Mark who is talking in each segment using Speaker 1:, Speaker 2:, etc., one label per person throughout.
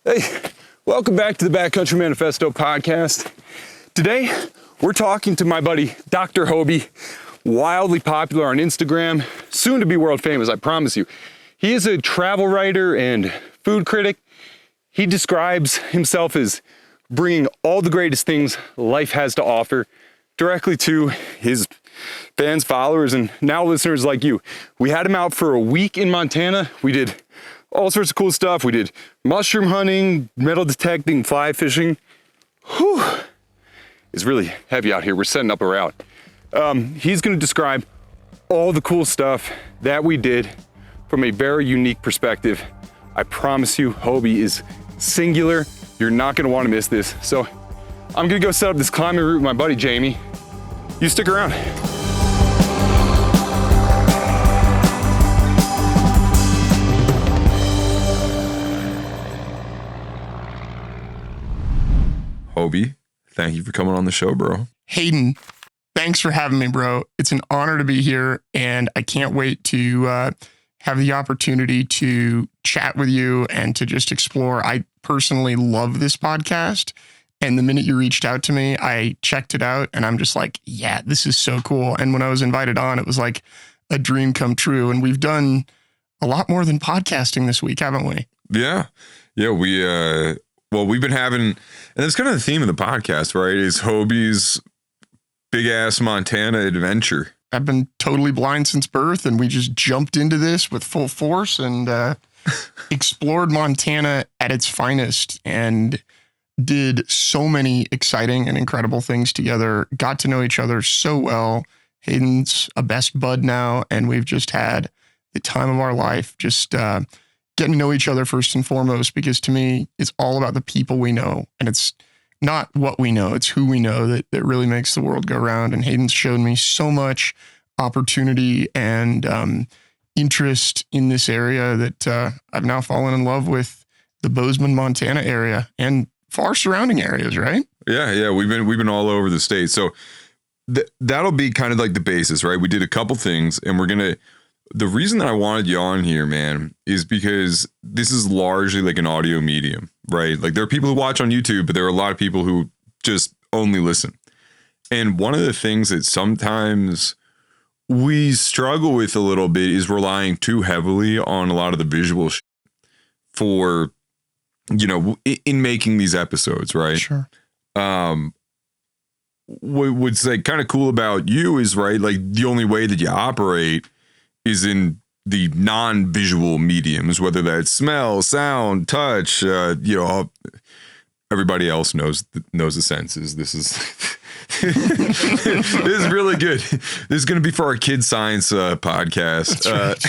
Speaker 1: Hey, welcome back to the Backcountry Manifesto podcast. Today, we're talking to my buddy, Dr. Hoby, wildly popular on Instagram, soon to be world famous, I promise you. He is a travel writer and food critic. He describes himself as bringing all the greatest things life has to offer directly to his fans, followers, and now listeners like you. We had him out for a week in Montana. We did all sorts of cool stuff. We did mushroom hunting, metal detecting, fly fishing. Whew. It's really heavy out here. We're setting up a route. He's going to describe all the cool stuff that we did from a very unique perspective. I promise you, Hoby is singular. You're not going to want to miss this. So I'm going to go set up this climbing route with my buddy Jamie. You stick around.
Speaker 2: Hoby, thank you for coming on the show, bro.
Speaker 3: Hayden, thanks for having me, bro. It's an honor to be here, and I can't wait to have the opportunity to chat with you and to just explore. I personally love this podcast, and the minute you reached out to me, I checked it out, and I'm just like, yeah, this is so cool. And when I was invited on, it was like a dream come true, and we've done a lot more than podcasting this week, haven't we?
Speaker 2: Yeah, we've been having, and that's kind of the theme of the podcast, right? Is Hoby's big ass Montana adventure.
Speaker 3: I've been totally blind since birth, and we just jumped into this with full force and explored Montana at its finest and did so many exciting and incredible things together. Got to know each other so well. Hayden's a best bud now, and we've just had the time of our life, just getting to know each other first and foremost, because to me, it's all about the people we know, and it's not what we know, it's who we know that really makes the world go round. And Hayden's shown me so much opportunity and interest in this area that I've now fallen in love with the Bozeman, Montana area and far surrounding areas, right?
Speaker 2: Yeah. We've been all over the state. So that'll be kind of like the basis, right? We did a couple things, and the reason that I wanted you on here, man, is because this is largely like an audio medium, right? Like there are people who watch on YouTube, but there are a lot of people who just only listen. And one of the things that sometimes we struggle with a little bit is relying too heavily on a lot of the visual for, in making these episodes, right?
Speaker 3: Sure.
Speaker 2: What's like kind of cool about you is, right, like the only way that you operate is in the non-visual mediums, whether that's smell, sound, touch, everybody else knows the senses. This is this is really good. This is going to be for our kids science podcast.
Speaker 3: That's right.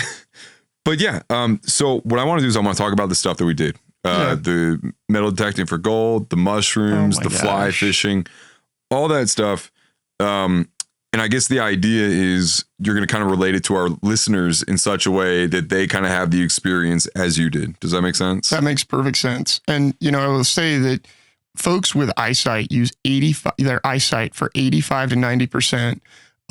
Speaker 2: But yeah, so what I want to do is I want to talk about the stuff that we did. The metal detecting for gold, the mushrooms, the fly fishing, all that stuff. And I guess the idea is you're going to kind of relate it to our listeners in such a way that they kind of have the experience as you did. Does that make sense?
Speaker 3: That makes perfect sense. And, I will say that folks with eyesight use their eyesight for 85 to 90%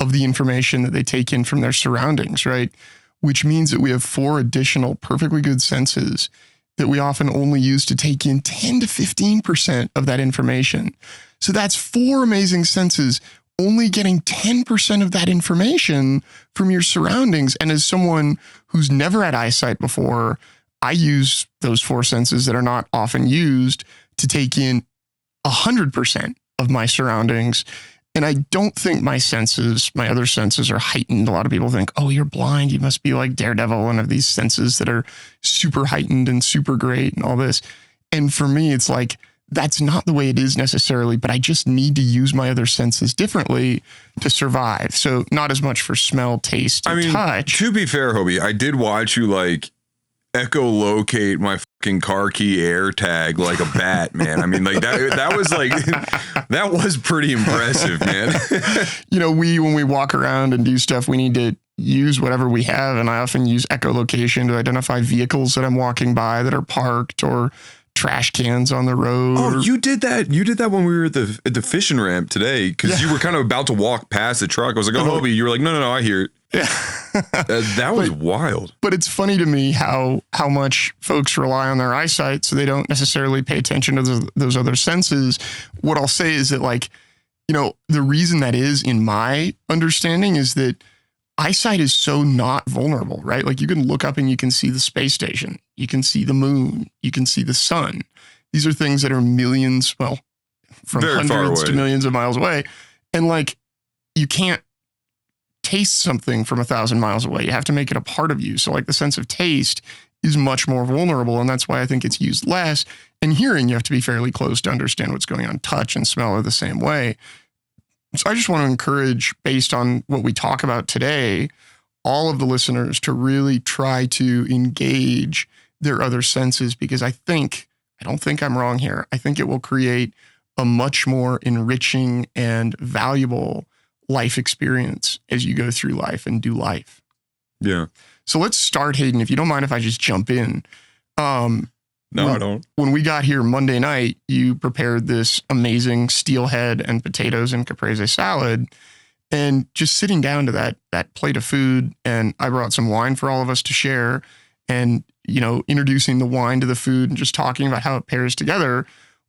Speaker 3: of the information that they take in from their surroundings, right? Which means that we have 4 additional perfectly good senses that we often only use to take in 10 to 15% of that information. So that's 4 amazing senses only getting 10% of that information from your surroundings. And as someone who's never had eyesight before, I use those 4 senses that are not often used to take in 100% of my surroundings. And I don't think my other senses are heightened. A lot of people think, oh, you're blind. You must be like Daredevil and have these senses that are super heightened and super great and all this. And for me, it's like, that's not the way it is necessarily, but I just need to use my other senses differently to survive. So not as much for smell, taste, and touch.
Speaker 2: To be fair, Hoby, I did watch you like echolocate my fucking car key air tag like a bat, man. I mean, like that was like, that was pretty impressive, man.
Speaker 3: When we walk around and do stuff, we need to use whatever we have. And I often use echolocation to identify vehicles that I'm walking by that are parked or trash cans on the road.
Speaker 2: Oh, you did that. You did that when we were at the fishing ramp today, because you were kind of about to walk past the truck. I was like, oh, Hoby. You were like, no, I hear it.
Speaker 3: Yeah.
Speaker 2: That was wild.
Speaker 3: But it's funny to me how much folks rely on their eyesight, so they don't necessarily pay attention to those other senses. What I'll say is that, like, you know, the reason that is, in my understanding, is that eyesight is so not vulnerable, right? Like, you can look up and you can see the space station, you can see the moon, you can see the sun. These are things that are millions, well, from
Speaker 2: Very
Speaker 3: hundreds to millions of miles away. And like, you can't taste something from 1,000 miles away. You have to make it a part of you. So like, the sense of taste is much more vulnerable. And that's why I think it's used less. And hearing, you have to be fairly close to understand what's going on. Touch and smell are the same way. So I just want to encourage, based on what we talk about today, all of the listeners to really try to engage their other senses, because I don't think I'm wrong here. I think it will create a much more enriching and valuable life experience as you go through life and do life.
Speaker 2: Yeah.
Speaker 3: So let's start, Hayden, if you don't mind if I just jump in.
Speaker 2: No, I don't.
Speaker 3: When we got here Monday night, you prepared this amazing steelhead and potatoes and caprese salad. And just sitting down to that plate of food, and I brought some wine for all of us to share, and, you know, introducing the wine to the food and just talking about how it pairs together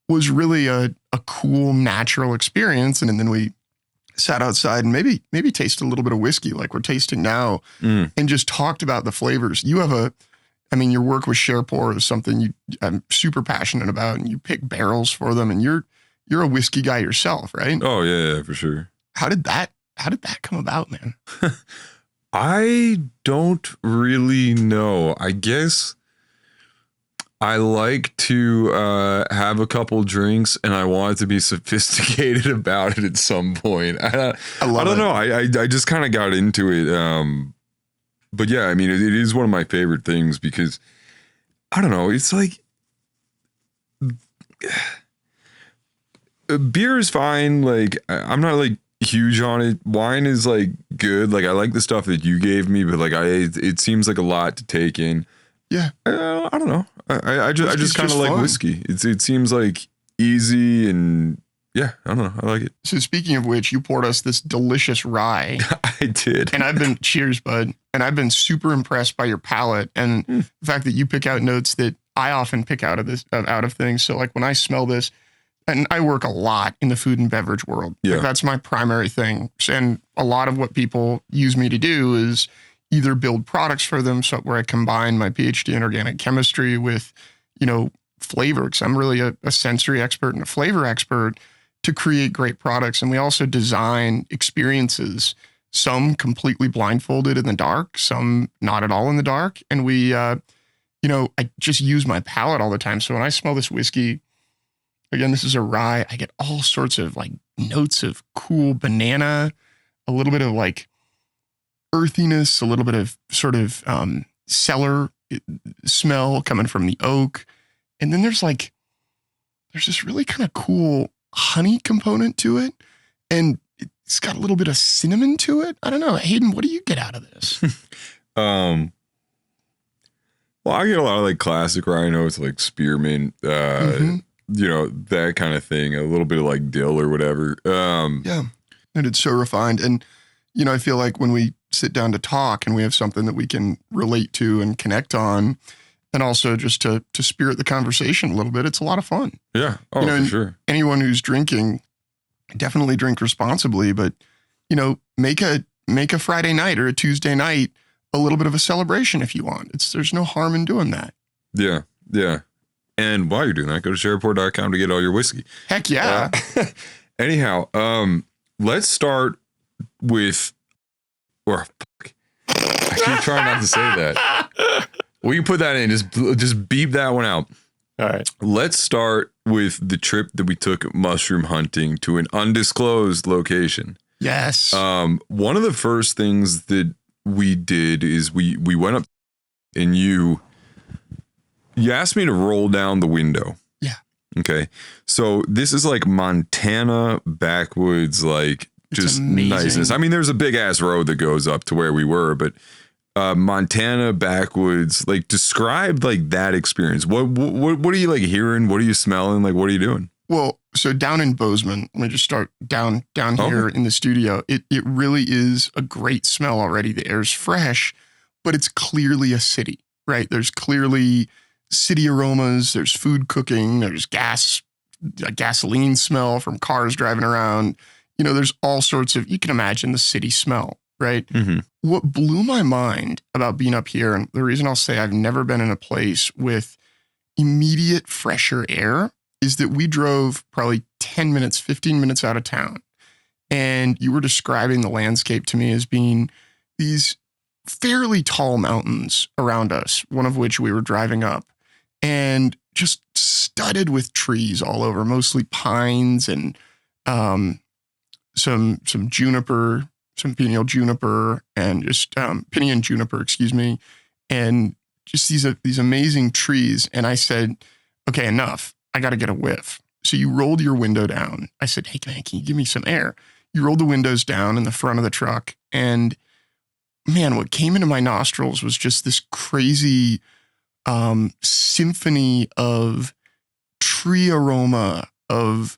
Speaker 3: was really a cool, natural experience. And then we sat outside and maybe tasted a little bit of whiskey like we're tasting now, and just talked about the flavors. You have your work with SharePour is something I'm super passionate about, and you pick barrels for them, and you're a whiskey guy yourself, right?
Speaker 2: Oh yeah, for sure.
Speaker 3: How did that come about, man?
Speaker 2: I don't really know. I guess I like to have a couple drinks, and I want to be sophisticated about it at some point. I don't know. I just kind of got into it. But yeah, I mean, it is one of my favorite things because, I don't know, it's like, beer is fine. Like, I'm not like huge on it. Wine is like good. Like, I like the stuff that you gave me, but like, it seems like a lot to take in.
Speaker 3: Yeah.
Speaker 2: I don't know. I just kind of like
Speaker 3: fun.
Speaker 2: whiskey. It seems like easy, and yeah, I don't know. I like it.
Speaker 3: So speaking of which, you poured us this delicious rye.
Speaker 2: I did.
Speaker 3: And cheers, bud. And I've been super impressed by your palate and the fact that you pick out notes that I often pick out of things. So like, when I smell this, and I work a lot in the food and beverage world.
Speaker 2: Yeah.
Speaker 3: Like, that's my primary thing. And a lot of what people use me to do is either build products for them, so where I combine my PhD in organic chemistry with, you know, flavor, because I'm really a sensory expert and a flavor expert, to create great products. And we also design experiences, some completely blindfolded in the dark, some not at all in the dark. And we, I just use my palate all the time. So when I smell this whiskey, again, this is a rye, I get all sorts of like notes of cool banana, a little bit of like earthiness, a little bit of sort of cellar smell coming from the oak. And then there's this really kind of cool honey component to it. And it's got a little bit of cinnamon to it. I don't know. Hayden, what do you get out of this?
Speaker 2: Well, I get a lot of like classic rye notes, like spearmint, you know, that kind of thing. A little bit of like dill or whatever.
Speaker 3: Yeah. And it's so refined. And, you know, I feel like when we sit down to talk and we have something that we can relate to and connect on, and also just to spirit the conversation a little bit, it's a lot of fun.
Speaker 2: Yeah. Oh, for sure.
Speaker 3: Anyone who's drinking, definitely drink responsibly, but, you know, make a Friday night or a Tuesday night a little bit of a celebration if you want. There's no harm in doing that.
Speaker 2: Yeah. Yeah. And while you're doing that, go to SharePour.com to get all your whiskey.
Speaker 3: Heck yeah.
Speaker 2: Anyhow, let's start with, I keep trying not to say that. We can put that in. Just beep that one out.
Speaker 3: All right.
Speaker 2: Let's start with the trip that we took mushroom hunting to an undisclosed location.
Speaker 3: Yes.
Speaker 2: One of the first things that we did is we went up, and you asked me to roll down the window.
Speaker 3: Yeah.
Speaker 2: Okay. So this is like Montana backwoods, like just niceness. I mean, there's a big ass road that goes up to where we were, but Montana backwoods, like, describe like that experience. What are you like hearing? What are you smelling? Like, what are you doing?
Speaker 3: Well, so down in Bozeman, let me just start down here in the studio. It really is a great smell already. The air's fresh, but it's clearly a city, right? There's clearly city aromas. There's food cooking. There's a gasoline smell from cars driving around. There's all sorts of, you can imagine the city smell, right?
Speaker 2: Mm-hmm.
Speaker 3: What blew my mind about being up here, and the reason I'll say I've never been in a place with immediate fresher air, is that we drove probably 10 minutes, 15 minutes out of town. And you were describing the landscape to me as being these fairly tall mountains around us, one of which we were driving up, and just studded with trees all over, mostly pines and some juniper, some pineal juniper, and just pinyon juniper, excuse me, and just these amazing trees. And I said, okay, enough. I got to get a whiff. So you rolled your window down. I said, hey, man, can you give me some air? You rolled the windows down in the front of the truck. And man, what came into my nostrils was just this crazy symphony of tree aroma, of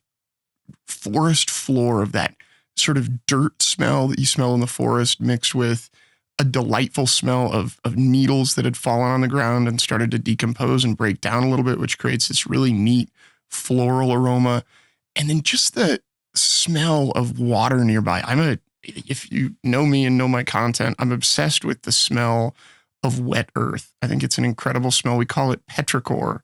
Speaker 3: forest floor, of that sort of dirt smell that you smell in the forest, mixed with a delightful smell of needles that had fallen on the ground and started to decompose and break down a little bit, which creates this really neat floral aroma. And then just the smell of water nearby. If you know me and know my content, I'm obsessed with the smell of wet earth. I think it's an incredible smell. We call it petrichor.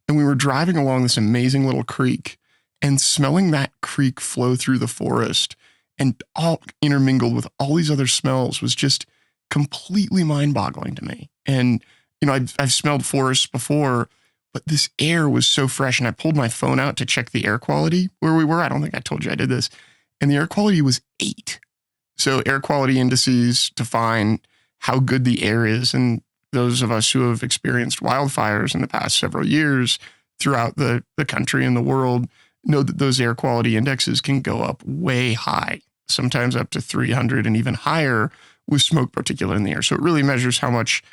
Speaker 3: And we were driving along this amazing little creek, and smelling that creek flow through the forest and all intermingled with all these other smells was just completely mind-boggling to me. And, I've smelled forests before, but this air was so fresh. And I pulled my phone out to check the air quality where we were. I don't think I told you I did this. And the air quality was 8. So air quality indices define how good the air is. And those of us who have experienced wildfires in the past several years throughout the country and the world know that those air quality indexes can go up way high, sometimes up to 300 and even higher with smoke particulate in the air. So it really measures how much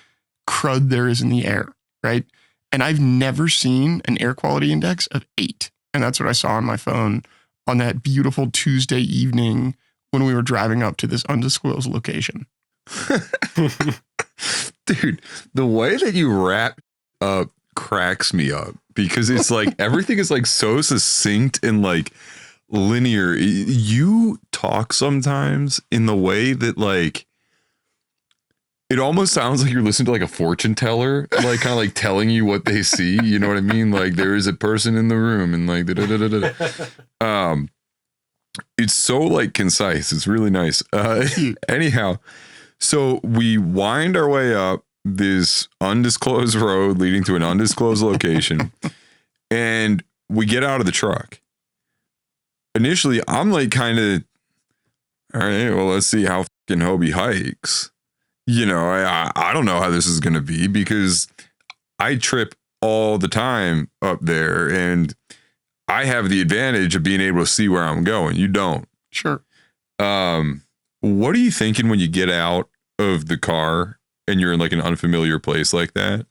Speaker 3: crud there is in the air, right? And I've never seen an air quality index of 8. And that's what I saw on my phone on that beautiful Tuesday evening when we were driving up to this undisclosed location.
Speaker 2: Dude, the way that you wrap up cracks me up, because it's like everything is like so succinct and like linear. You talk sometimes in the way that like it almost sounds like you're listening to like a fortune teller, like kind of like telling you what they see. You know what I mean? Like there is a person in the room and like it's so like concise. It's really nice. Anyhow, so we wind our way up this undisclosed road leading to an undisclosed location, and we get out of the truck. Initially, I'm like kind of, all right, well, let's see how fucking Hoby hikes. I don't know how this is going to be, because I trip all the time up there, and I have the advantage of being able to see where I'm going. You don't.
Speaker 3: Sure.
Speaker 2: What are you thinking when you get out of the car and you're in like an unfamiliar place like that?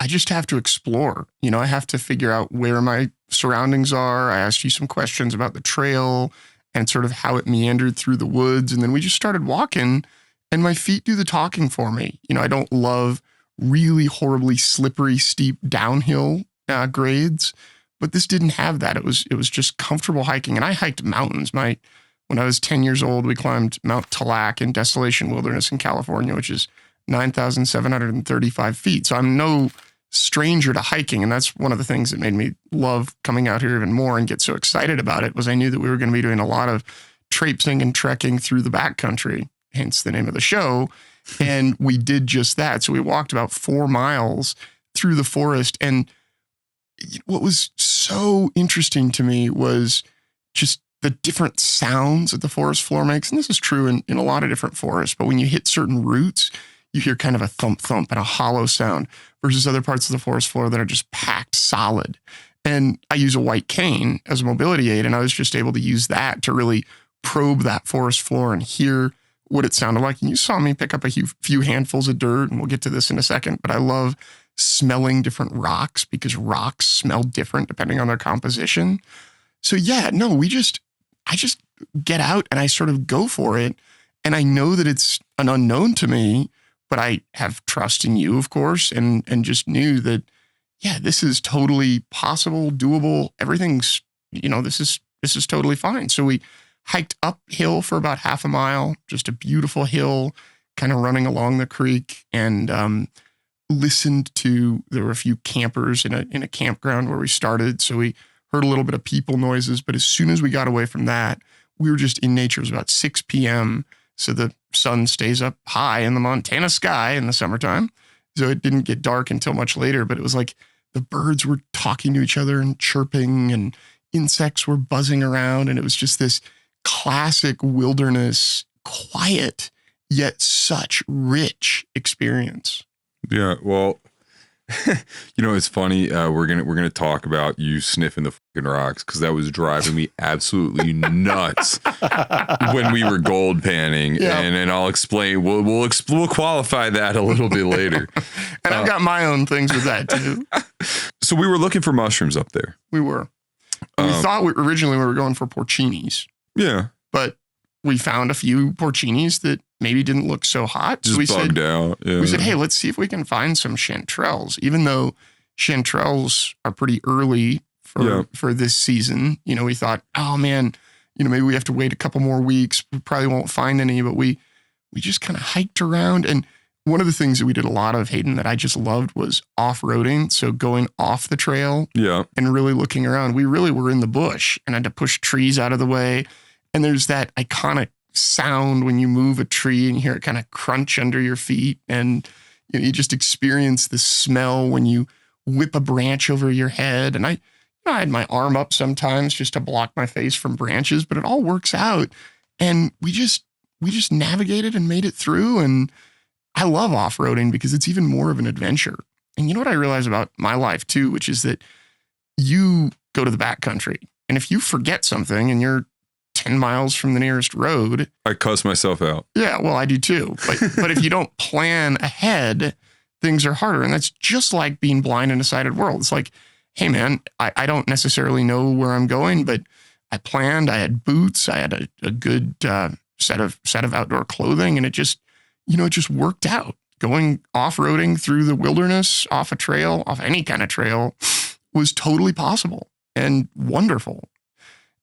Speaker 3: I just have to explore. I have to figure out where my surroundings are. I asked you some questions about the trail and sort of how it meandered through the woods. And then we just started walking, and my feet do the talking for me. I don't love really horribly slippery, steep downhill grades, but this didn't have that. It was just comfortable hiking. And I hiked mountains. When I was 10 years old, we climbed Mount Talac in Desolation Wilderness in California, which is 9,735 feet. So I'm no stranger to hiking. And that's one of the things that made me love coming out here even more and get so excited about it, was I knew that we were going to be doing a lot of traipsing and trekking through the backcountry, hence the name of the show. And we did just that. So we walked about 4 miles through the forest. And what was so interesting to me was just the different sounds that the forest floor makes. And this is true in a lot of different forests, but when you hit certain roots, you hear kind of a thump thump and a hollow sound, versus other parts of the forest floor that are just packed solid. And I use a white cane as a mobility aid, and I was just able to use that to really probe that forest floor and hear what it sounded like. And you saw me pick up a few handfuls of dirt, and we'll get to this in a second, but I love smelling different rocks because rocks smell different depending on their composition. So yeah, no, I just get out and I sort of go for it. And I know that it's an unknown to me, but I have trust in you, of course, and just knew that, yeah, this is totally possible, doable. Everything's, this is totally fine. So we hiked uphill for about half a mile, just a beautiful hill, kind of running along the creek, and listened to, there were a few campers in a campground where we started. So we heard a little bit of people noises, but as soon as we got away from that, we were just in nature. It was about 6 p.m. So the sun stays up high in the Montana sky in the summertime. So it didn't get dark until much later, but it was like the birds were talking to each other and chirping, and insects were buzzing around. And it was just this classic wilderness, quiet, yet such rich experience.
Speaker 2: Yeah. Well, it's funny. We're gonna talk about you sniffing the fucking rocks, because that was driving me absolutely nuts when we were gold panning. Yeah. And I'll explain. We'll qualify that a little bit later.
Speaker 3: And I've got my own things with that too.
Speaker 2: So we were looking for mushrooms up there.
Speaker 3: We were. We thought originally we were going for porcinis.
Speaker 2: Yeah.
Speaker 3: But we found a few porcinis that maybe didn't look so hot.
Speaker 2: Just
Speaker 3: so
Speaker 2: bugged out. Yeah.
Speaker 3: We said, hey, let's see if we can find some chanterelles, even though chanterelles are pretty early for this season. We thought, oh man, maybe we have to wait a couple more weeks. We probably won't find any, but we just kind of hiked around. And one of the things that we did a lot of, Hayden, that I just loved was off-roading. So going off the trail and really looking around. We really were in the bush and had to push trees out of the way. And there's that iconic sound when you move a tree and you hear it kind of crunch under your feet. And you just experience the smell when you whip a branch over your head. And I had my arm up sometimes just to block my face from branches, but it all works out. And we just navigated and made it through. And I love off-roading because it's even more of an adventure. And you know what I realize about my life too, which is that you go to the backcountry, and if you forget something and you're 10 miles from the nearest road,
Speaker 2: I cuss myself out.
Speaker 3: Yeah, well, I do too. But if you don't plan ahead, things are harder. And that's just like being blind in a sighted world. It's like, hey man, I don't necessarily know where I'm going, but I planned, I had boots, I had a good set of outdoor clothing, and it just worked out. Going off-roading through the wilderness, off a trail, off any kind of trail, was totally possible and wonderful.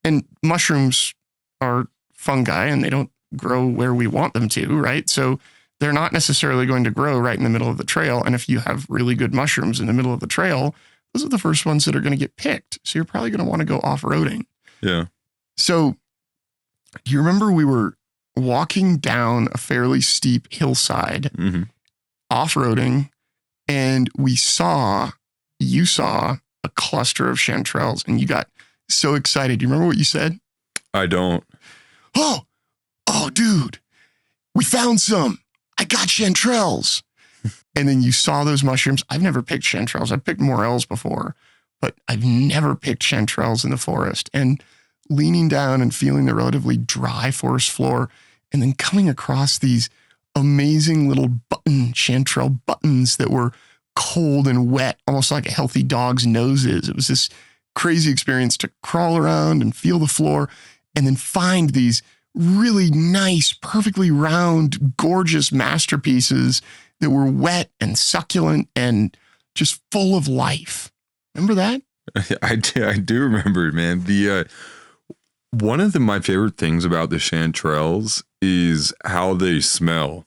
Speaker 3: And mushrooms are fungi, and they don't grow where we want them to, right? So they're not necessarily going to grow right in the middle of the trail. And if you have really good mushrooms in the middle of the trail, those are the first ones that are going to get picked. So you're probably going to want to go off-roading.
Speaker 2: Yeah.
Speaker 3: So do you remember we were walking down a fairly steep hillside, off-roading, and you saw a cluster of chanterelles, and you got so excited. Do you remember what you said?
Speaker 2: I don't.
Speaker 3: Oh, dude, we found some. I got chanterelles. And then you saw those mushrooms. I've never picked chanterelles. I've picked morels before, but I've never picked chanterelles in the forest. And leaning down and feeling the relatively dry forest floor, and then coming across these amazing little chanterelle buttons that were cold and wet, almost like a healthy dog's nose is. It was this crazy experience to crawl around and feel the floor, and then find these really nice, perfectly round, gorgeous masterpieces that were wet and succulent and just full of life. Remember that?
Speaker 2: I do remember it, man. One of my favorite things about the chanterelles is how they smell.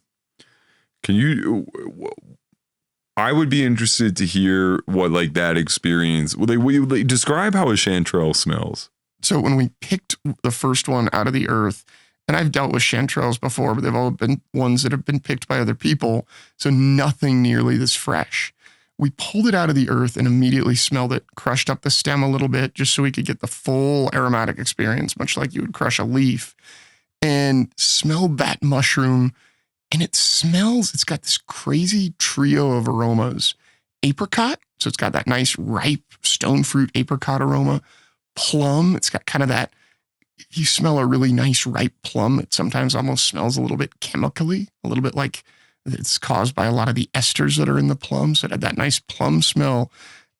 Speaker 2: I would be interested to hear what that experience. Will they describe how a chanterelle smells?
Speaker 3: So when we picked the first one out of the earth, and I've dealt with chanterelles before, but they've all been ones that have been picked by other people, so nothing nearly this fresh. We pulled it out of the earth and immediately smelled it, crushed up the stem a little bit just so we could get the full aromatic experience, much like you would crush a leaf, and smelled that mushroom. And it's got this crazy trio of aromas. Apricot, so it's got that nice ripe stone fruit apricot aroma. Plum, it's got kind of that, if you smell a really nice ripe plum, it sometimes almost smells a little bit chemically, a little bit like it's caused by a lot of the esters that are in the plum. So it had that nice plum smell.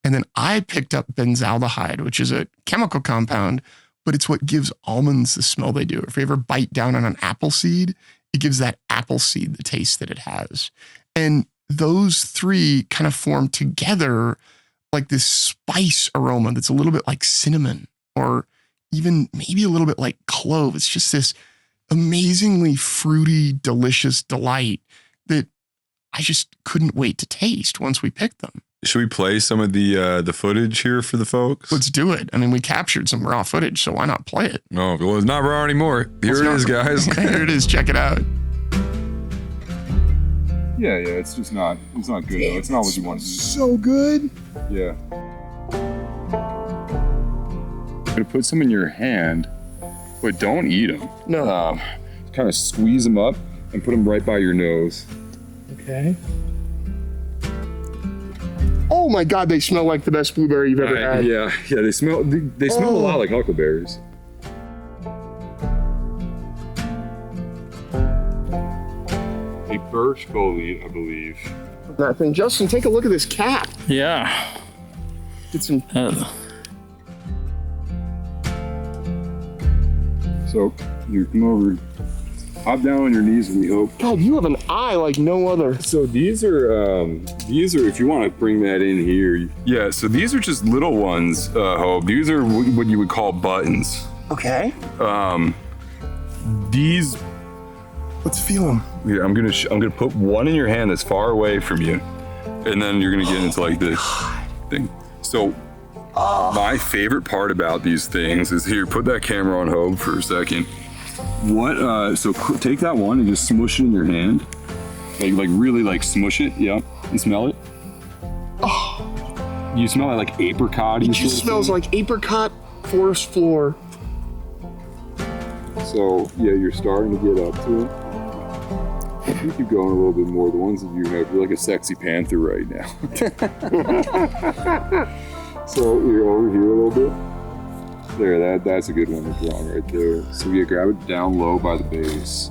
Speaker 3: And then I picked up benzaldehyde, which is a chemical compound, but it's what gives almonds the smell they do. If you ever bite down on an apple seed, it gives that apple seed the taste that it has. And those three kind of form together like this spice aroma that's a little bit like cinnamon or even maybe a little bit like clove. It's just this amazingly fruity, delicious delight that I just couldn't wait to taste once we picked them.
Speaker 2: Should we play some of the footage here for the folks?
Speaker 3: Let's do it. I mean, we captured some raw footage, so why not play it?
Speaker 2: No, well, it's not raw anymore. Here it is, guys.
Speaker 3: Here it is. Check it out.
Speaker 1: Yeah, it's just not, it's not good though. It's not what you want to do.
Speaker 3: So good.
Speaker 1: Yeah. I'm gonna put some in your hand, but don't eat them.
Speaker 3: No.
Speaker 1: Kind of squeeze them up and put them right by your nose.
Speaker 3: Okay. Oh my God, they smell like the best blueberry you've ever had.
Speaker 1: Yeah, they smell a lot like huckleberries. A birch bolete, I believe.
Speaker 3: That thing. Justin, take a look at this cap.
Speaker 4: Yeah.
Speaker 3: Get some.
Speaker 1: So you come over, hop down on your knees with me, Hope.
Speaker 3: God, you have an eye like no other.
Speaker 1: So these are if you want to bring that in here. Yeah, so these are just little ones, Hope. These are what you would call buttons.
Speaker 3: Okay.
Speaker 1: These.
Speaker 3: Let's feel them.
Speaker 1: Yeah, I'm gonna put one in your hand that's far away from you, and then you're gonna get into like this thing. So my favorite part about these things is here. Put that camera on Hope for a second. So take that one and just smush it in your hand, like really like smush it. Yeah, and smell it. Oh, you smell it like apricot.
Speaker 3: It just smells like apricot forest floor.
Speaker 1: So yeah, you're starting to get up to it. You keep going a little bit more. The ones that you have, you're like a sexy panther right now. So you're over here a little bit. There, that's a good one to draw right there. So you grab it down low by the base.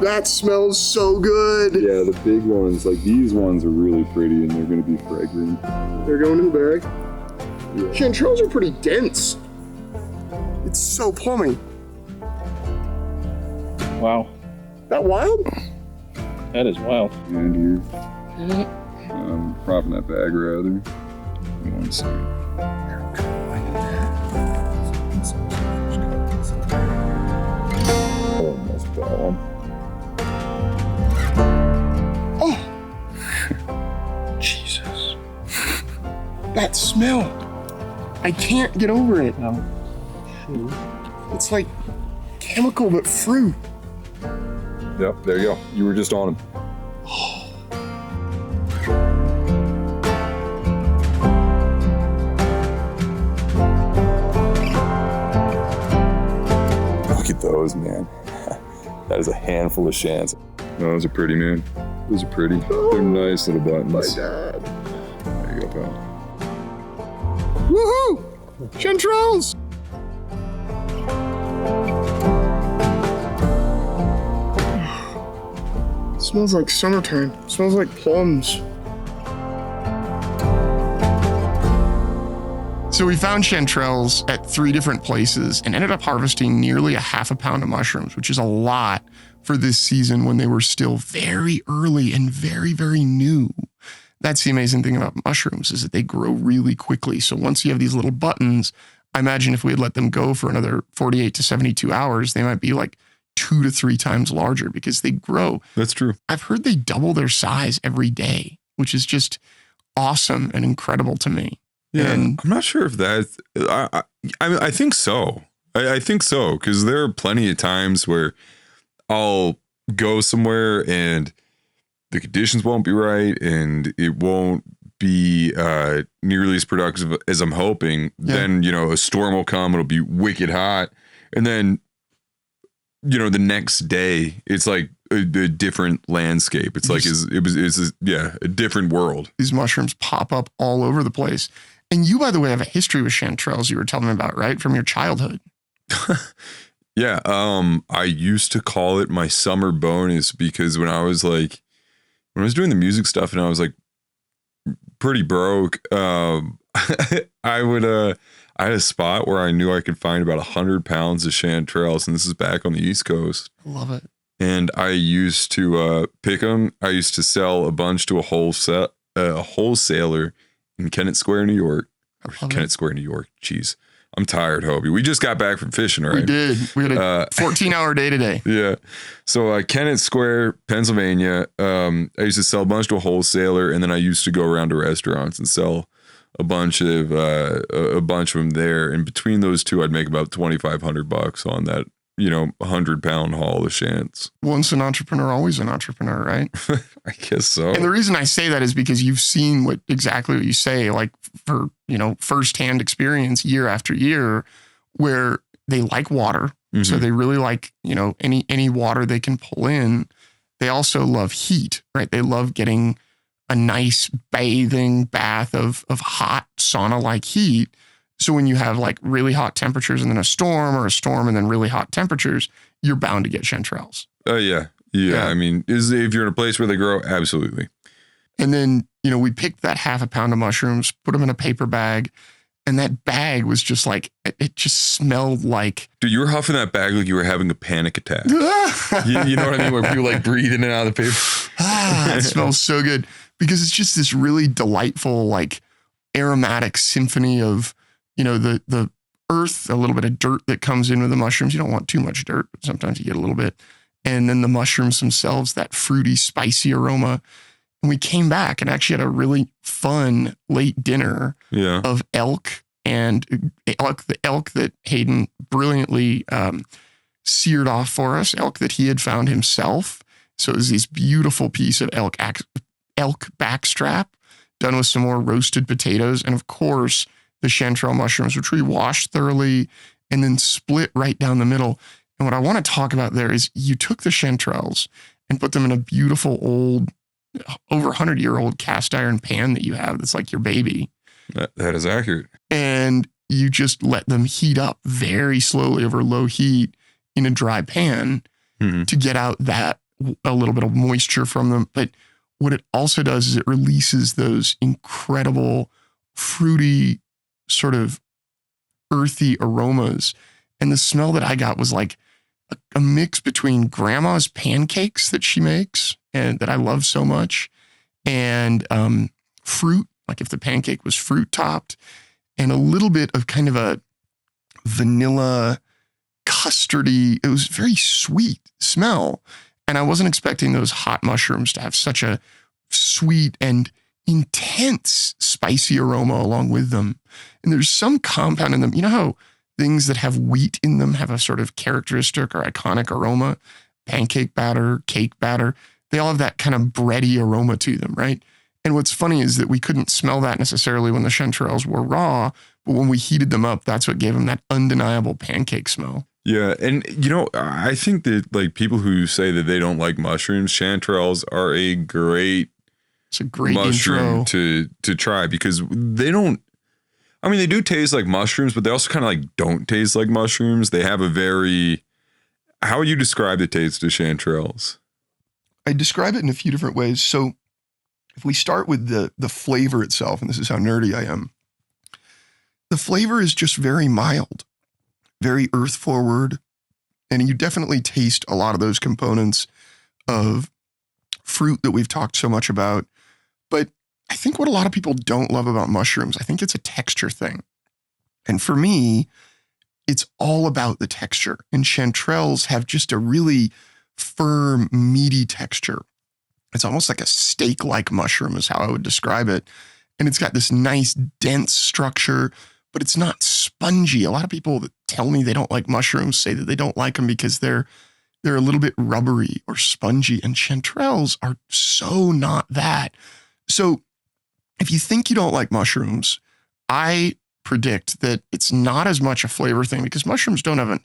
Speaker 3: That smells so good.
Speaker 1: Yeah, the big ones, like these ones are really pretty and they're gonna be fragrant.
Speaker 3: They're going in the bag.
Speaker 1: Yeah.
Speaker 3: Chanterelles are pretty dense. It's so plummy.
Speaker 4: Wow.
Speaker 3: That wild?
Speaker 4: That is wild.
Speaker 1: And you're propping that bag rather. One second. Almost fell on.
Speaker 3: Oh! Jesus. That smell. I can't get over it. It's like chemical but fruit.
Speaker 1: Yep, there you go. You were just on them. Look at those, man. That is a handful of shans. No, those are pretty, man. Those are pretty. They're nice little buttons.
Speaker 3: My God.
Speaker 1: There you go, pal.
Speaker 3: Woohoo! Chanterelles! Smells like summertime. Smells like plums. So we found chanterelles at 3 different places and ended up harvesting nearly a half a pound of mushrooms, which is a lot for this season when they were still very early and very, very new. That's the amazing thing about mushrooms is that they grow really quickly. So once you have these little buttons, I imagine if we had let them go for another 48 to 72 hours, they might be like 2 to 3 times larger because they grow.
Speaker 2: That's true.
Speaker 3: I've heard they double their size every day, which is just awesome and incredible to me.
Speaker 2: Yeah,
Speaker 3: And
Speaker 2: I'm not sure if that's. I think so. I think so because there are plenty of times where I'll go somewhere and the conditions won't be right and it won't be nearly as productive as I'm hoping.
Speaker 3: Yeah.
Speaker 2: Then a storm will come. It'll be wicked hot, and then the next day it's like a different landscape. It's like it's a different world.
Speaker 3: these mushrooms pop up all over the place. And you, by the way, have a history with chanterelles you were telling me about, right? From your childhood.
Speaker 2: Yeah. I used to call it my summer bonus because when I was doing the music stuff and I was like pretty broke, I had a spot where I knew I could find about 100 pounds of chanterelles, and this is back on the East Coast.
Speaker 3: I love it.
Speaker 2: And I used to pick them. I used to sell a bunch to a wholesaler in Kennett Square, New York. Square, New York. Jeez. I'm tired, Hoby. We just got back from fishing, right?
Speaker 3: We did. We had a 14-hour day today.
Speaker 2: Yeah. So Kennett Square, Pennsylvania. I used to sell a bunch to a wholesaler, and then I used to go around to restaurants and sell a bunch of them there. And between those two, I'd make about $2,500 on that, 100-pound haul of shants.
Speaker 3: Once an entrepreneur, always an entrepreneur, right?
Speaker 2: I guess so.
Speaker 3: And the reason I say that is because you've seen exactly what you say, like for, firsthand experience year after year, where they like water. Mm-hmm. So they really like, any water they can pull in. They also love heat, right? They love getting a nice bath of hot sauna-like heat. So when you have like really hot temperatures and then a storm, or a storm and then really hot temperatures, you're bound to get chanterelles.
Speaker 2: Yeah. I mean, if you're in a place where they grow, absolutely.
Speaker 3: And then, we picked that half a pound of mushrooms, put them in a paper bag, and that bag was just like, it just smelled like...
Speaker 2: Dude, you were huffing that bag like you were having a panic attack. you know what I mean? Where people like breathe in and out of the paper.
Speaker 3: It smells so good because it's just this really delightful, like aromatic symphony of, the earth, a little bit of dirt that comes in with the mushrooms. You don't want too much dirt, but sometimes you get a little bit. And then the mushrooms themselves, that fruity, spicy aroma. And we came back and actually had a really fun late dinner of elk the elk that Hayden brilliantly seared off for us, elk that he had found himself. So it was this beautiful piece of elk backstrap done with some more roasted potatoes. And of course, the chanterelle mushrooms, which we washed thoroughly and then split right down the middle. And what I want to talk about there is you took the chanterelles and put them in a beautiful old, over 100-year-old cast iron pan that you have that's like your baby.
Speaker 2: That is accurate.
Speaker 3: And you just let them heat up very slowly over low heat in a dry pan to get out a little bit of moisture from them. But what it also does is it releases those incredible fruity, sort of earthy aromas. And the smell that I got was like a mix between grandma's pancakes that she makes and that I love so much, and fruit, like if the pancake was fruit topped, and a little bit of kind of a vanilla custardy. It was very sweet smell. And I wasn't expecting those hot mushrooms to have such a sweet and intense spicy aroma along with them. And there's some compound in them. You know how things that have wheat in them have a sort of characteristic or iconic aroma? Pancake batter, cake batter, they all have that kind of bready aroma to them, right? And what's funny is that we couldn't smell that necessarily when the chanterelles were raw, but when we heated them up, that's what gave them that undeniable pancake smell.
Speaker 2: Yeah, and I think that like people who say that they don't like mushrooms, chanterelles are a great mushroom
Speaker 3: intro
Speaker 2: to try, because they don't. I mean, they do taste like mushrooms, but they also kind of like don't taste like mushrooms. They have a very. How would you describe the taste of chanterelles?
Speaker 3: I describe it in a few different ways. So, if we start with the flavor itself, and this is how nerdy I am, the flavor is just very mild, very earth forward, and you definitely taste a lot of those components of fruit that we've talked so much about. But I think what a lot of people don't love about mushrooms, I think it's a texture thing. And for me, it's all about the texture. And chanterelles have just a really firm, meaty texture. It's almost like a steak-like mushroom is how I would describe it. And it's got this nice, dense structure, but it's not spongy. A lot of people that tell me they don't like mushrooms say that they don't like them because they're a little bit rubbery or spongy. And chanterelles are so not that. So if you think you don't like mushrooms, I predict that it's not as much a flavor thing, because mushrooms don't have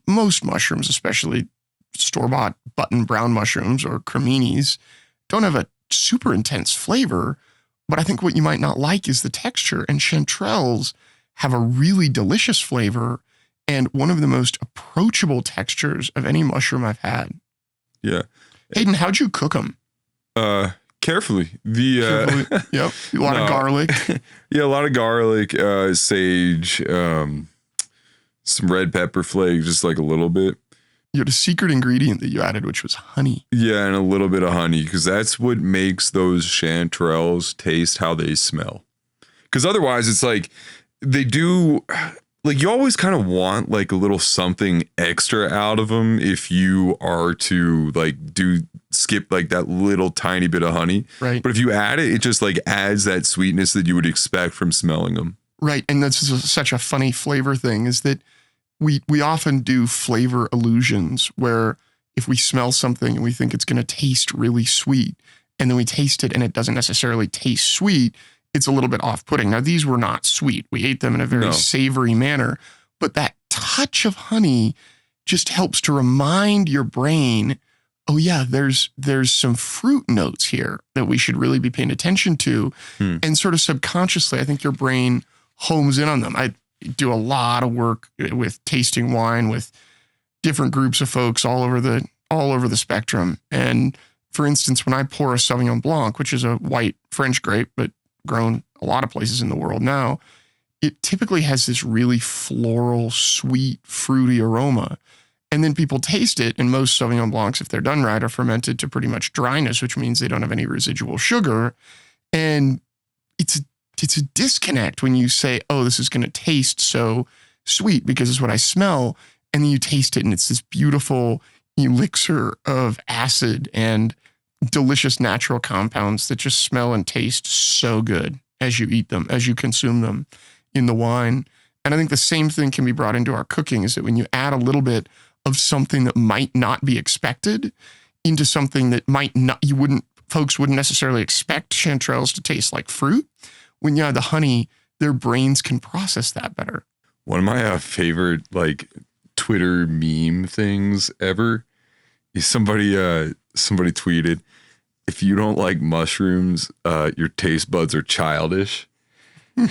Speaker 3: most mushrooms, especially store-bought button brown mushrooms or creminis, don't have a super intense flavor. But I think what you might not like is the texture. And chanterelles have a really delicious flavor and one of the most approachable textures of any mushroom I've had.
Speaker 2: Yeah.
Speaker 3: Hayden, how'd you cook them?
Speaker 2: carefully.
Speaker 3: Yep. A lot of garlic.
Speaker 2: Yeah, a lot of garlic, sage, some red pepper flakes, just like a little bit.
Speaker 3: You had a secret ingredient that you added, which was honey.
Speaker 2: Yeah, and a little bit of honey, because that's what makes those chanterelles taste how they smell. Because otherwise, it's like they do, like you always kind of want like a little something extra out of them if you are to like skip like that little tiny bit of honey.
Speaker 3: Right.
Speaker 2: But if you add it, it just like adds that sweetness that you would expect from smelling them.
Speaker 3: Right. And that's such a funny flavor thing is that we often do flavor illusions where if we smell something and we think it's going to taste really sweet and then we taste it and it doesn't necessarily taste sweet, it's a little bit off-putting. Now, these were not sweet. We ate them in a very savory manner, but that touch of honey just helps to remind your brain, oh yeah, there's some fruit notes here that we should really be paying attention to. And sort of subconsciously, I think your brain homes in on them. I do a lot of work with tasting wine with different groups of folks all over the spectrum. And for instance, when I pour a Sauvignon Blanc, which is a white French grape, but grown a lot of places in the world now, it typically has this really floral, sweet, fruity aroma. And then people taste it, and most Sauvignon Blancs, if they're done right, are fermented to pretty much dryness, which means they don't have any residual sugar. And it's a disconnect when you say, oh, this is going to taste so sweet because it's what I smell. And then you taste it and it's this beautiful elixir of acid and delicious natural compounds that just smell and taste so good as you eat them, as you consume them in the wine. And I think the same thing can be brought into our cooking is that when you add a little bit of something that might not be expected into something that folks wouldn't necessarily expect chanterelles to taste like fruit. When you add the honey, their brains can process that better.
Speaker 2: One of my favorite like Twitter meme things ever is somebody tweeted, if you don't like mushrooms, your taste buds are childish. which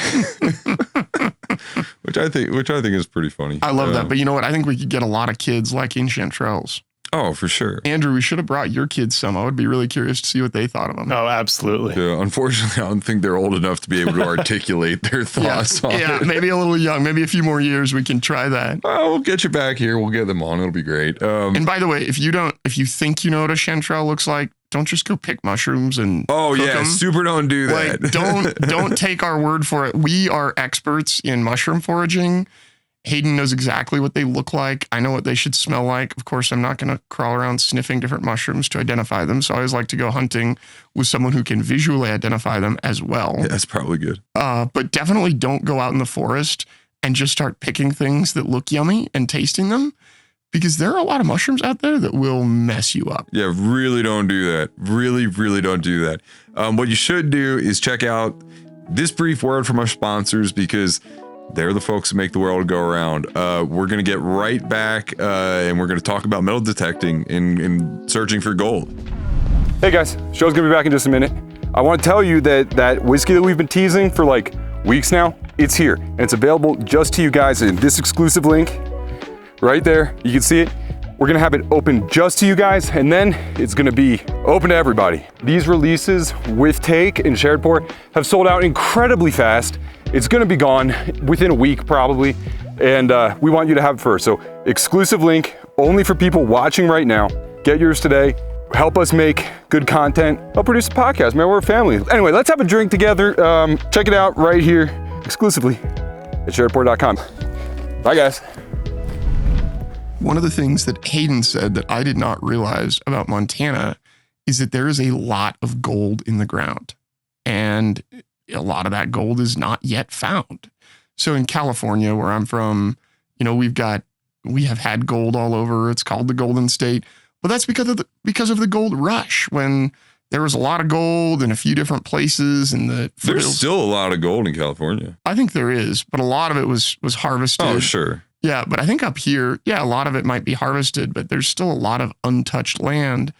Speaker 2: I think is pretty funny.
Speaker 3: I love that. But you know what? I think we could get a lot of kids liking chanterelles.
Speaker 2: Oh, for sure.
Speaker 3: Andrew, we should have brought your kids some. I would be really curious to see what they thought of them.
Speaker 4: Oh, absolutely.
Speaker 2: Yeah, unfortunately, I don't think they're old enough to be able to articulate their thoughts on it.
Speaker 3: Maybe a little young. Maybe a few more years we can try that.
Speaker 2: Oh, we'll get you back here. We'll get them on. It'll be great.
Speaker 3: And by the way, if you think you know what a chanterelle looks like, don't just go pick mushrooms and cook them.
Speaker 2: Super don't do that.
Speaker 3: Like, don't take our word for it. We are experts in mushroom foraging. Hayden knows exactly what they look like. I know what they should smell like. Of course, I'm not going to crawl around sniffing different mushrooms to identify them. So I always like to go hunting with someone who can visually identify them as well.
Speaker 2: Yeah, that's probably good.
Speaker 3: But definitely don't go out in the forest and just start picking things that look yummy and tasting them, because there are a lot of mushrooms out there that will mess you up.
Speaker 2: Yeah, really don't do that. Really, really don't do that. What you should do is check out this brief word from our sponsors, because they're the folks that make the world go around. We're going to get right back and we're going to talk about metal detecting and searching for gold.
Speaker 1: Hey guys, show's gonna be back in just a minute. I want to tell you that whiskey that we've been teasing for like weeks now, it's here. And it's available just to you guys in this exclusive link right there. You can see it. We're gonna have it open just to you guys, and then it's gonna be open to everybody. These releases with take and shared pour have sold out incredibly fast. It's gonna be gone within a week probably, and we want you to have it first. So exclusive link only for people watching right now. Get yours today. Help us make good content. Help produce a podcast, man, we're a family. Anyway, let's have a drink together. Check it out right here exclusively at sharedpour.com. Bye guys.
Speaker 3: One of the things that Hayden said that I did not realize about Montana is that there is a lot of gold in the ground, and a lot of that gold is not yet found. So in California, where I'm from, we have had gold all over. It's called the Golden State, but that's because of the gold rush, when there was a lot of gold in a few different places. And
Speaker 2: there's still a lot of gold in California.
Speaker 3: I think there is, but a lot of it was harvested.
Speaker 2: Oh, sure.
Speaker 3: Yeah, but I think up here, a lot of it might be harvested, but there's still a lot of untouched land.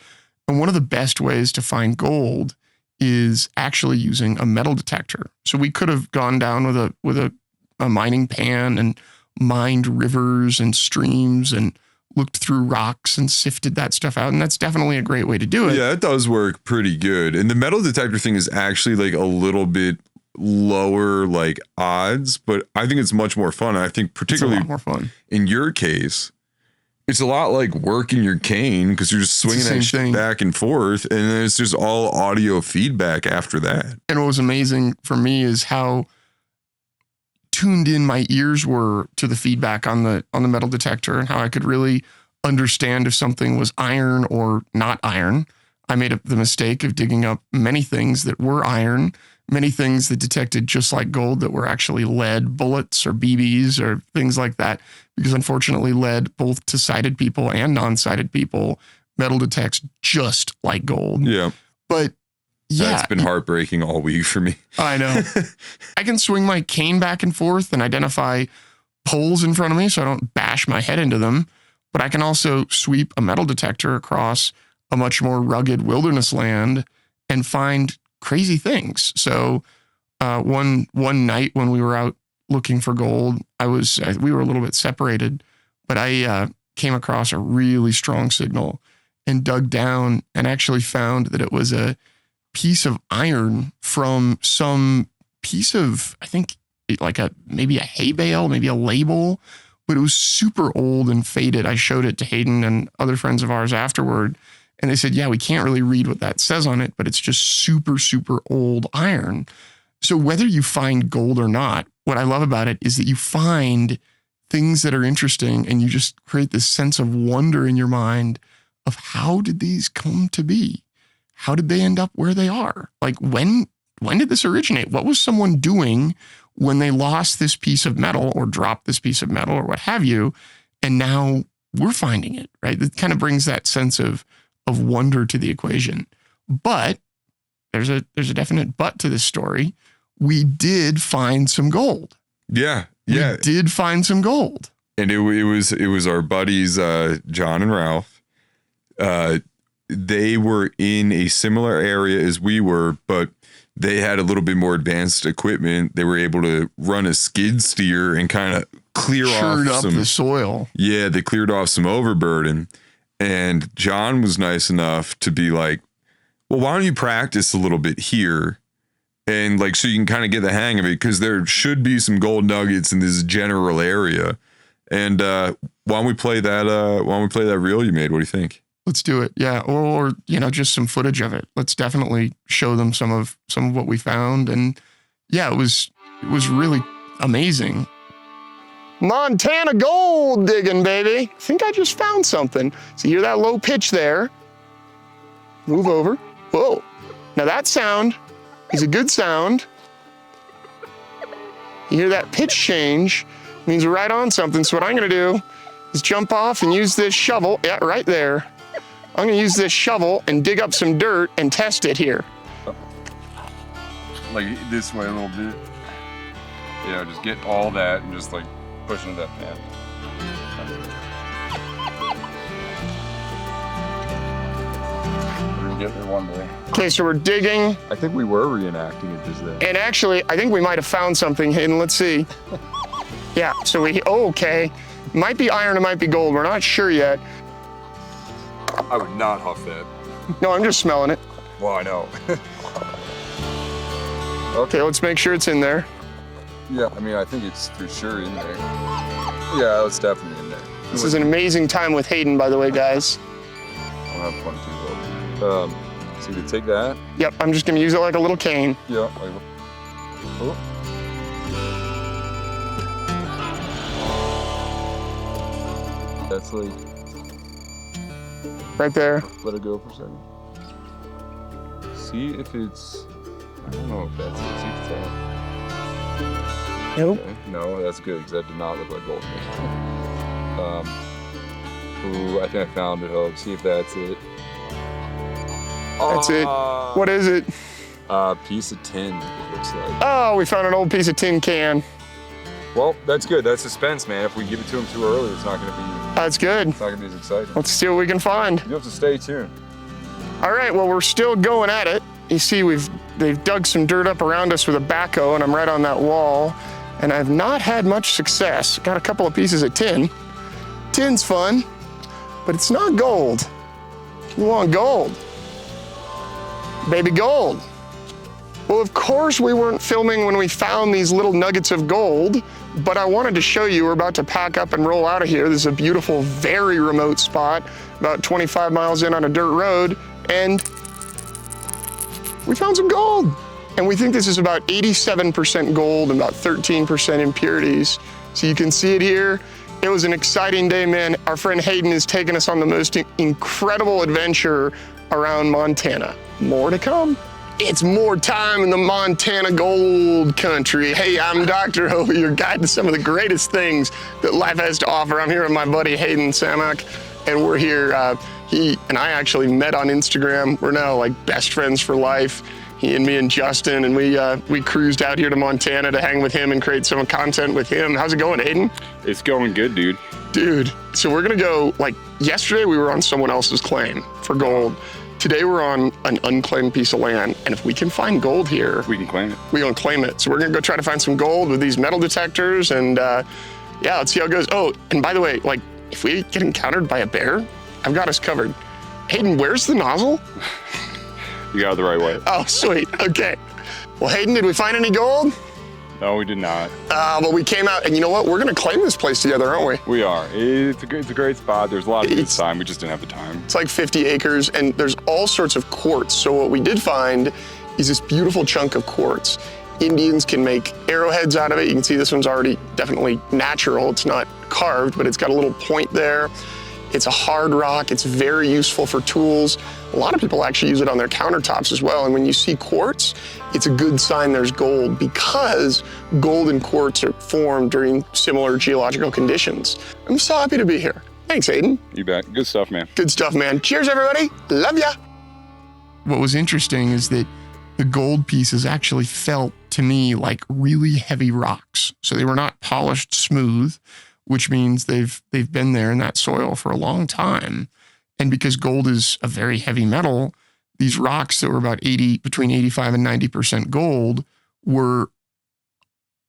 Speaker 3: And one of the best ways to find gold is actually using a metal detector. So we could have gone down with a mining pan and mined rivers and streams and looked through rocks and sifted that stuff out. And that's definitely a great way to do it.
Speaker 2: Yeah, it does work pretty good. And the metal detector thing is actually like a little bit lower like odds, but I think it's much more fun. I think particularly
Speaker 3: it's a lot more fun.
Speaker 2: In your case, it's a lot like working your cane because you're just swinging that shit back and forth, and then it's just all audio feedback after that.
Speaker 3: And what was amazing for me is how tuned in my ears were to the feedback on the metal detector, and how I could really understand if something was iron or not iron. I made the mistake of digging up many things that were iron, many things that detected just like gold that were actually lead bullets or BBs or things like that. Because unfortunately, lead, both to sighted people and non-sighted people, metal detects just like gold.
Speaker 2: Yeah.
Speaker 3: But yeah.
Speaker 2: That's been heartbreaking all week for me.
Speaker 3: I know. I can swing my cane back and forth and identify poles in front of me so I don't bash my head into them. But I can also sweep a metal detector across a much more rugged wilderness land and find crazy things. So one night when we were out looking for gold, we were a little bit separated, but I came across a really strong signal and dug down and actually found that it was a piece of iron from some piece of, I think like maybe a hay bale, maybe a label, but it was super old and faded. I showed it to Hayden and other friends of ours afterward, and they said, yeah, we can't really read what that says on it, but it's just super, super old iron. So whether you find gold or not, what I love about it is that you find things that are interesting and you just create this sense of wonder in your mind of how did these come to be? How did they end up where they are? Like when did this originate? What was someone doing when they lost this piece of metal or dropped this piece of metal or what have you? And now we're finding it, right? It kind of brings that sense of wonder to the equation. But there's a definite but to this story. We did find some gold.
Speaker 2: Yeah.
Speaker 3: We did find some gold.
Speaker 2: And it was our buddies, John and Ralph. They were in a similar area as we were, but they had a little bit more advanced equipment. They were able to run a skid steer and kind of
Speaker 3: Churn up the soil.
Speaker 2: Yeah, they cleared off some overburden. And John was nice enough to be like, well, why don't you practice a little bit here? And like, so you can kind of get the hang of it, because there should be some gold nuggets in this general area. And why don't we play that reel you made? What do you think?
Speaker 3: Let's do it. Yeah. Or just some footage of it. Let's definitely show them some of what we found. And yeah, it was really amazing. Montana gold digging, baby. I think I just found something. So you hear that low pitch there? Move over. Whoa. Now that sound is a good sound. You hear that pitch change? It means we're right on something. So what I'm gonna do is jump off and use this shovel. Yeah, right there. I'm gonna use this shovel and dig up some dirt and test it here.
Speaker 1: Like this way a little bit. Yeah, just get all that and just like pushing it up, man. We're gonna get there one day.
Speaker 3: Okay, so we're digging.
Speaker 1: I think we were reenacting it just then.
Speaker 3: And actually, I think we might have found something hidden. Let's see. Yeah, so okay. Might be iron, it might be gold. We're not sure yet.
Speaker 1: I would not huff that.
Speaker 3: No, I'm just smelling it.
Speaker 1: Well, I know.
Speaker 3: Okay, let's make sure it's in there.
Speaker 1: Yeah, I mean, I think it's for sure in there. Yeah, it's definitely in there.
Speaker 3: This is an amazing time with Hayden, by the way, guys.
Speaker 1: I'll have fun too, though. So you take that.
Speaker 3: Yep, I'm just gonna use it like a little cane.
Speaker 1: Yeah. Oh. That's like...
Speaker 3: Right there.
Speaker 1: Let it go for a second. See if it's... I don't know if that's it. See if it's that.
Speaker 3: Nope.
Speaker 1: Okay. No, that's good, because that did not look like gold. Ooh, I think I found it, Hope. See if that's it.
Speaker 3: That's it. What is it?
Speaker 1: Piece of tin, it looks like.
Speaker 3: Oh, we found an old piece of tin can.
Speaker 1: Well, that's good. That's suspense, man. If we give it to him too early, it's not going to be...
Speaker 3: That's good.
Speaker 1: It's not going to be as exciting.
Speaker 3: Let's see what we can find.
Speaker 1: You have to stay tuned.
Speaker 3: All right, well, we're still going at it. You see, they've dug some dirt up around us with a backhoe, and I'm right on that wall, and I've not had much success. Got a couple of pieces of tin. Tin's fun. but it's not gold. You want gold. Baby gold. Well, of course we weren't filming when we found these little nuggets of gold, but I wanted to show you, we're about to pack up and roll out of here. This is a beautiful, very remote spot, about 25 miles in on a dirt road, and we found some gold. And we think this is about 87% gold and about 13% impurities. So you can see it here. It was an exciting day, man. Our friend Hayden has taken us on the most incredible adventure around Montana. More to come. It's more time in the Montana gold country. Hey, I'm Dr. Hoby, your guide to some of the greatest things that life has to offer. I'm here with my buddy Hayden Samak, and we're here. He and I actually met on Instagram. We're now like best friends for life. He and me and Justin, and we cruised out here to Montana to hang with him and create some content with him. How's it going, Hayden?
Speaker 1: It's going good, dude.
Speaker 3: Dude, so we're gonna go, like yesterday we were on someone else's claim for gold. Today we're on an unclaimed piece of land, and if we can find gold here,
Speaker 1: We can claim it.
Speaker 3: we're gonna claim it. So we're gonna go try to find some gold with these metal detectors, and yeah, let's see how it goes. Oh, and by the way, like if we get encountered by a bear, I've got us covered. Hayden, where's the nozzle?
Speaker 1: You got it the right way.
Speaker 3: Oh, sweet, okay. Well, Hayden, did we find any gold?
Speaker 1: No, we did not.
Speaker 3: But we came out, and you know what? We're gonna claim this place together, aren't we?
Speaker 1: We are. It's a great spot. There's a lot of good
Speaker 3: It's-
Speaker 1: time. We just didn't have the time.
Speaker 3: It's like 50 acres, and there's all sorts of quartz. So what we did find is this beautiful chunk of quartz. Indians can make arrowheads out of it. You can see this one's already definitely natural. It's not carved, but it's got a little point there. It's a hard rock. It's very useful for tools. A lot of people actually use it on their countertops as well. And when you see quartz, it's a good sign there's gold, because gold and quartz are formed during similar geological conditions. I'm so happy to be here. Thanks, Hayden.
Speaker 1: You bet. Good stuff, man.
Speaker 3: Good stuff, man. Cheers, everybody. Love ya. What was interesting is that the gold pieces actually felt to me like really heavy rocks. So they were not polished smooth, which means they've been there in that soil for a long time. And because gold is a very heavy metal, these rocks that were about between 85 and 90% gold were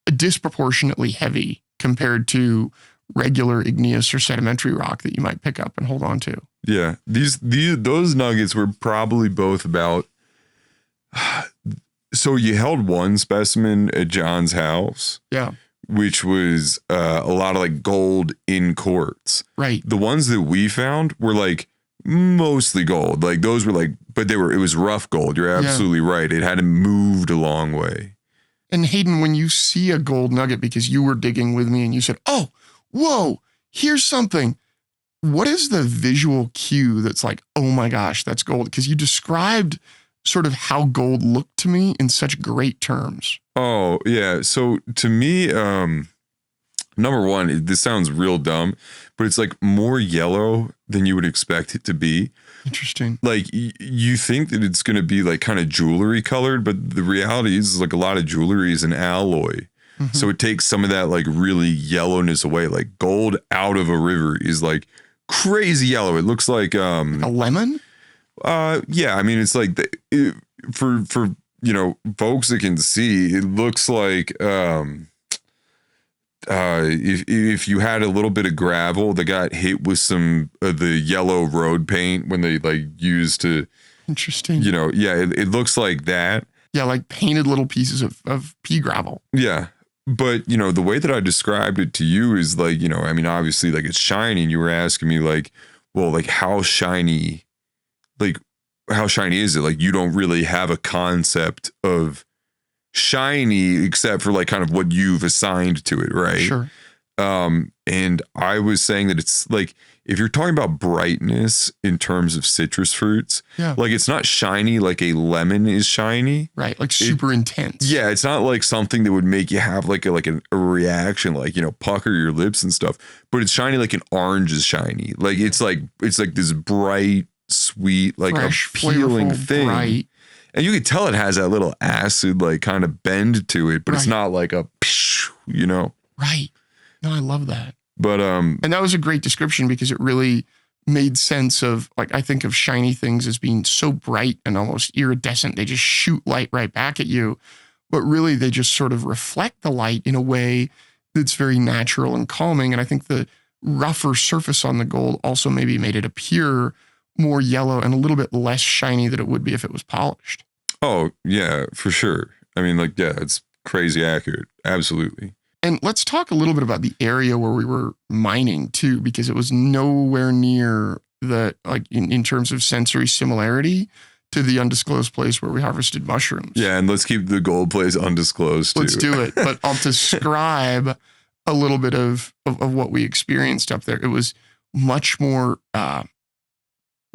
Speaker 3: disproportionately heavy compared to regular igneous or sedimentary rock that you might pick up and hold on to.
Speaker 2: Yeah, those nuggets were probably both about. So you held one specimen at John's house,
Speaker 3: Yeah,
Speaker 2: which was a lot of like gold in quartz.
Speaker 3: right.
Speaker 2: The ones that we found were like mostly gold. Like those were like, but it was rough gold. You're absolutely right. It hadn't moved a long way.
Speaker 3: And Hayden, when you see a gold nugget, because you were digging with me and you said, oh, whoa, here's something. What is the visual cue that's like, oh my gosh, that's gold? Because you described sort of how gold looked to me in such great terms.
Speaker 2: Oh, yeah. So to me, number one, this sounds real dumb, but it's like more yellow than you would expect it to be.
Speaker 3: Interesting.
Speaker 2: Like you think that it's going to be like kind of jewelry colored, but the reality is like a lot of jewelry is an alloy.
Speaker 3: Mhm.
Speaker 2: So it takes some of that like really yellowness away. Like gold out of a river is like crazy yellow. It looks like
Speaker 3: A lemon?
Speaker 2: yeah, I mean it's like for you know folks that can see, it looks like if you had a little bit of gravel that got hit with some of the yellow road paint when they like used to,
Speaker 3: Interesting.
Speaker 2: you know, yeah, it looks like that.
Speaker 3: Yeah, like painted little pieces of pea gravel.
Speaker 2: Yeah. But, you know, the way that I described it to you is like, you know, I mean, obviously like it's shiny, and you were asking me like, well, like how shiny is it? Like you don't really have a concept of shiny except for like kind of what you've assigned to it, right?
Speaker 3: Sure.
Speaker 2: And I was saying that it's like if you're talking about brightness in terms of citrus fruits,
Speaker 3: Yeah.
Speaker 2: like it's not shiny like a lemon is shiny.
Speaker 3: Right. Like super intense.
Speaker 2: Yeah, it's not like something that would make you have like a reaction, like, you know, pucker your lips and stuff. But it's shiny like an orange is shiny. Like it's like this bright, sweet, like
Speaker 3: Fresh,
Speaker 2: appealing
Speaker 3: flavorful,
Speaker 2: thing.
Speaker 3: bright.
Speaker 2: And you could tell it has that little acid like kind of bend to it, but it's
Speaker 3: Right.
Speaker 2: not like a, you know.
Speaker 3: Right. No, I love that.
Speaker 2: But
Speaker 3: And that was a great description because it really made sense of, like, I think of shiny things as being so bright and almost iridescent. They just shoot light right back at you. But really, they just sort of reflect the light in a way that's very natural and calming. And I think the rougher surface on the gold also maybe made it appear more yellow and a little bit less shiny than it would be if it was polished.
Speaker 2: Oh, yeah, for sure. I mean, like, yeah, it's crazy accurate. Absolutely.
Speaker 3: And let's talk a little bit about the area where we were mining too, because it was nowhere near the, like in terms of sensory similarity to the undisclosed place where we harvested mushrooms.
Speaker 2: Yeah, and let's keep the gold place undisclosed too.
Speaker 3: Let's do it. But I'll describe a little bit of what we experienced up there. It was much more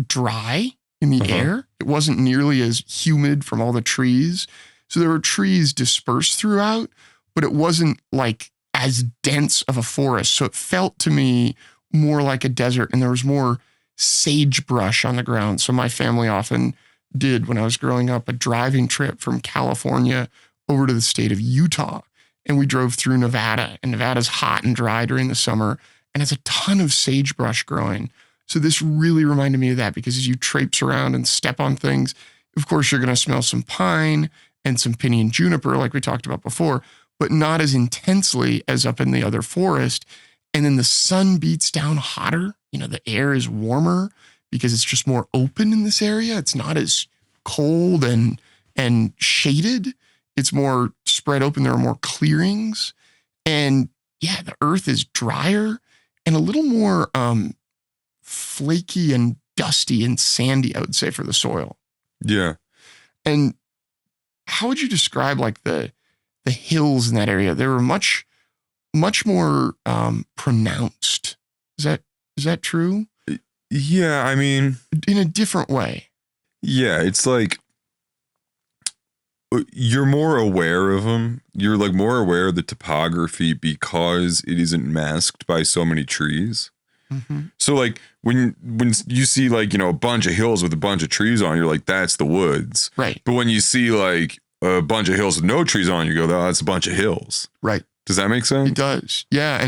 Speaker 3: dry in the air. It wasn't nearly as humid from all the trees. So there were trees dispersed throughout, but it wasn't like as dense of a forest. So it felt to me more like a desert, and there was more sagebrush on the ground. So my family often did, when I was growing up, a driving trip from California over to the state of Utah. And we drove through Nevada, and Nevada's hot and dry during the summer, and has a ton of sagebrush growing. So this really reminded me of that, because as you traipse around and step on things, of course, you're going to smell some pine and some pinny and juniper, like we talked about before, but not as intensely as up in the other forest. And then the sun beats down hotter. You know, the air is warmer because it's just more open in this area. It's not as cold and shaded. It's more spread open. There are more clearings. And yeah, the earth is drier and a little more flaky and dusty and sandy, I would say, for the soil.
Speaker 2: Yeah.
Speaker 3: And how would you describe like the hills in that area? They were much more pronounced. Is that true?
Speaker 2: Yeah, I mean,
Speaker 3: in a different way.
Speaker 2: Yeah, it's like you're more aware of them. You're like more aware of the topography because it isn't masked by so many trees.
Speaker 3: Mm-hmm.
Speaker 2: So like when you see like, you know, a bunch of hills with a bunch of trees on, you're like, that's the woods.
Speaker 3: Right.
Speaker 2: But when you see like a bunch of hills with no trees on, you go, oh, that's a bunch of hills.
Speaker 3: Right.
Speaker 2: Does that make sense?
Speaker 3: It does. Yeah.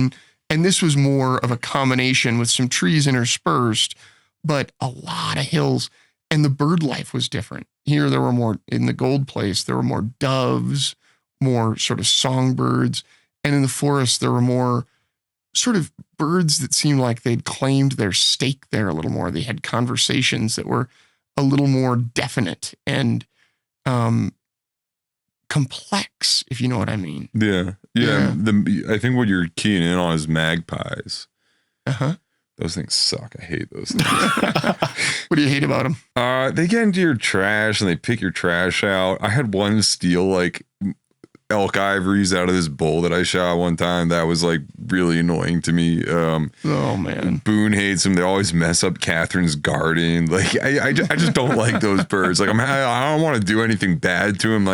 Speaker 3: And this was more of a combination with some trees interspersed, but a lot of hills, and the bird life was different. Here, there were more, in the gold place, there were more doves, more sort of songbirds. And in the forest, there were more sort of birds that seemed like they'd claimed their stake there a little more. They had conversations that were a little more definite and complex, if you know what I mean.
Speaker 2: Yeah. I think what you're keying in on is magpies.
Speaker 3: Uh-huh.
Speaker 2: Those things suck. I hate those things.
Speaker 3: What do you hate about them?
Speaker 2: They get into your trash and they pick your trash out. I had one steal like elk ivories out of this bowl that I shot one time. That was like really annoying to me.
Speaker 3: Oh man.
Speaker 2: Boone hates them. They always mess up Catherine's garden. Like I just don't like those birds. Like I don't want to do anything bad to them.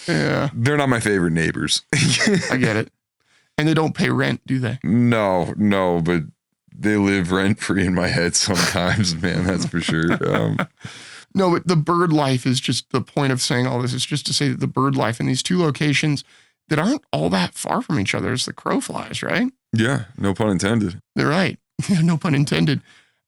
Speaker 2: They're not my favorite neighbors.
Speaker 3: I get it. And they don't pay rent, do they?
Speaker 2: No, but they live rent free in my head sometimes, man. That's for sure.
Speaker 3: No, but the bird life is just the point of saying all this is just to say that the bird life in these two locations that aren't all that far from each other as the crow flies, right?
Speaker 2: Yeah, no pun intended.
Speaker 3: They're right. No pun intended.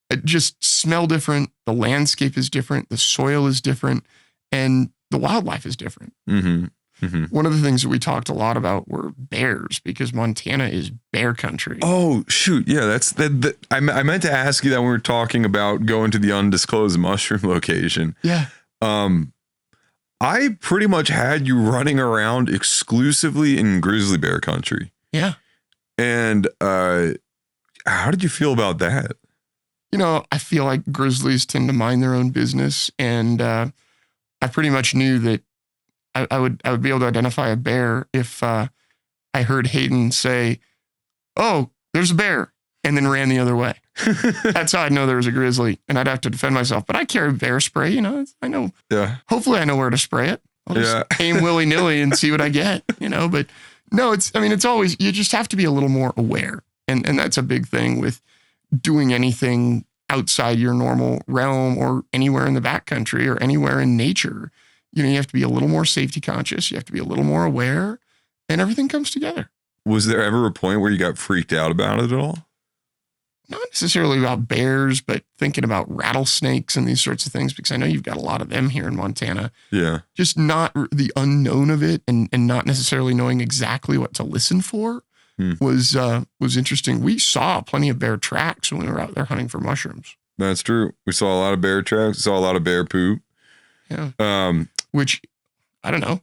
Speaker 3: It just smell different. The landscape is different. The soil is different. And the wildlife is different.
Speaker 2: Mm-hmm. Mm-hmm.
Speaker 3: One of the things that we talked a lot about were bears, because Montana is bear country.
Speaker 2: Oh, shoot. Yeah, that's that. I meant to ask you that when we were talking about going to the undisclosed mushroom location.
Speaker 3: Yeah.
Speaker 2: I pretty much had you running around exclusively in grizzly bear country.
Speaker 3: Yeah.
Speaker 2: And how did you feel about that?
Speaker 3: You know, I feel like grizzlies tend to mind their own business, and I pretty much knew that I would be able to identify a bear if I heard Hayden say, "Oh, there's a bear," and then ran the other way. That's how I'd know there was a grizzly, and I'd have to defend myself. But I carry bear spray, you know. I know.
Speaker 2: Yeah.
Speaker 3: Hopefully, I know where to spray it. I'll just aim willy nilly and see what I get, you know. But no, it's always, you just have to be a little more aware, and that's a big thing with doing anything outside your normal realm or anywhere in the backcountry or anywhere in nature. You know, you have to be a little more safety conscious. You have to be a little more aware, and everything comes together.
Speaker 2: Was there ever a point where you got freaked out about it at all?
Speaker 3: Not necessarily about bears, but thinking about rattlesnakes and these sorts of things, because I know you've got a lot of them here in Montana.
Speaker 2: Yeah.
Speaker 3: Just not the unknown of it, and not necessarily knowing exactly what to listen for. was interesting. We saw plenty of bear tracks when we were out there hunting for mushrooms.
Speaker 2: That's true. We saw a lot of bear tracks. We saw a lot of bear poop.
Speaker 3: Yeah. Which, I don't know,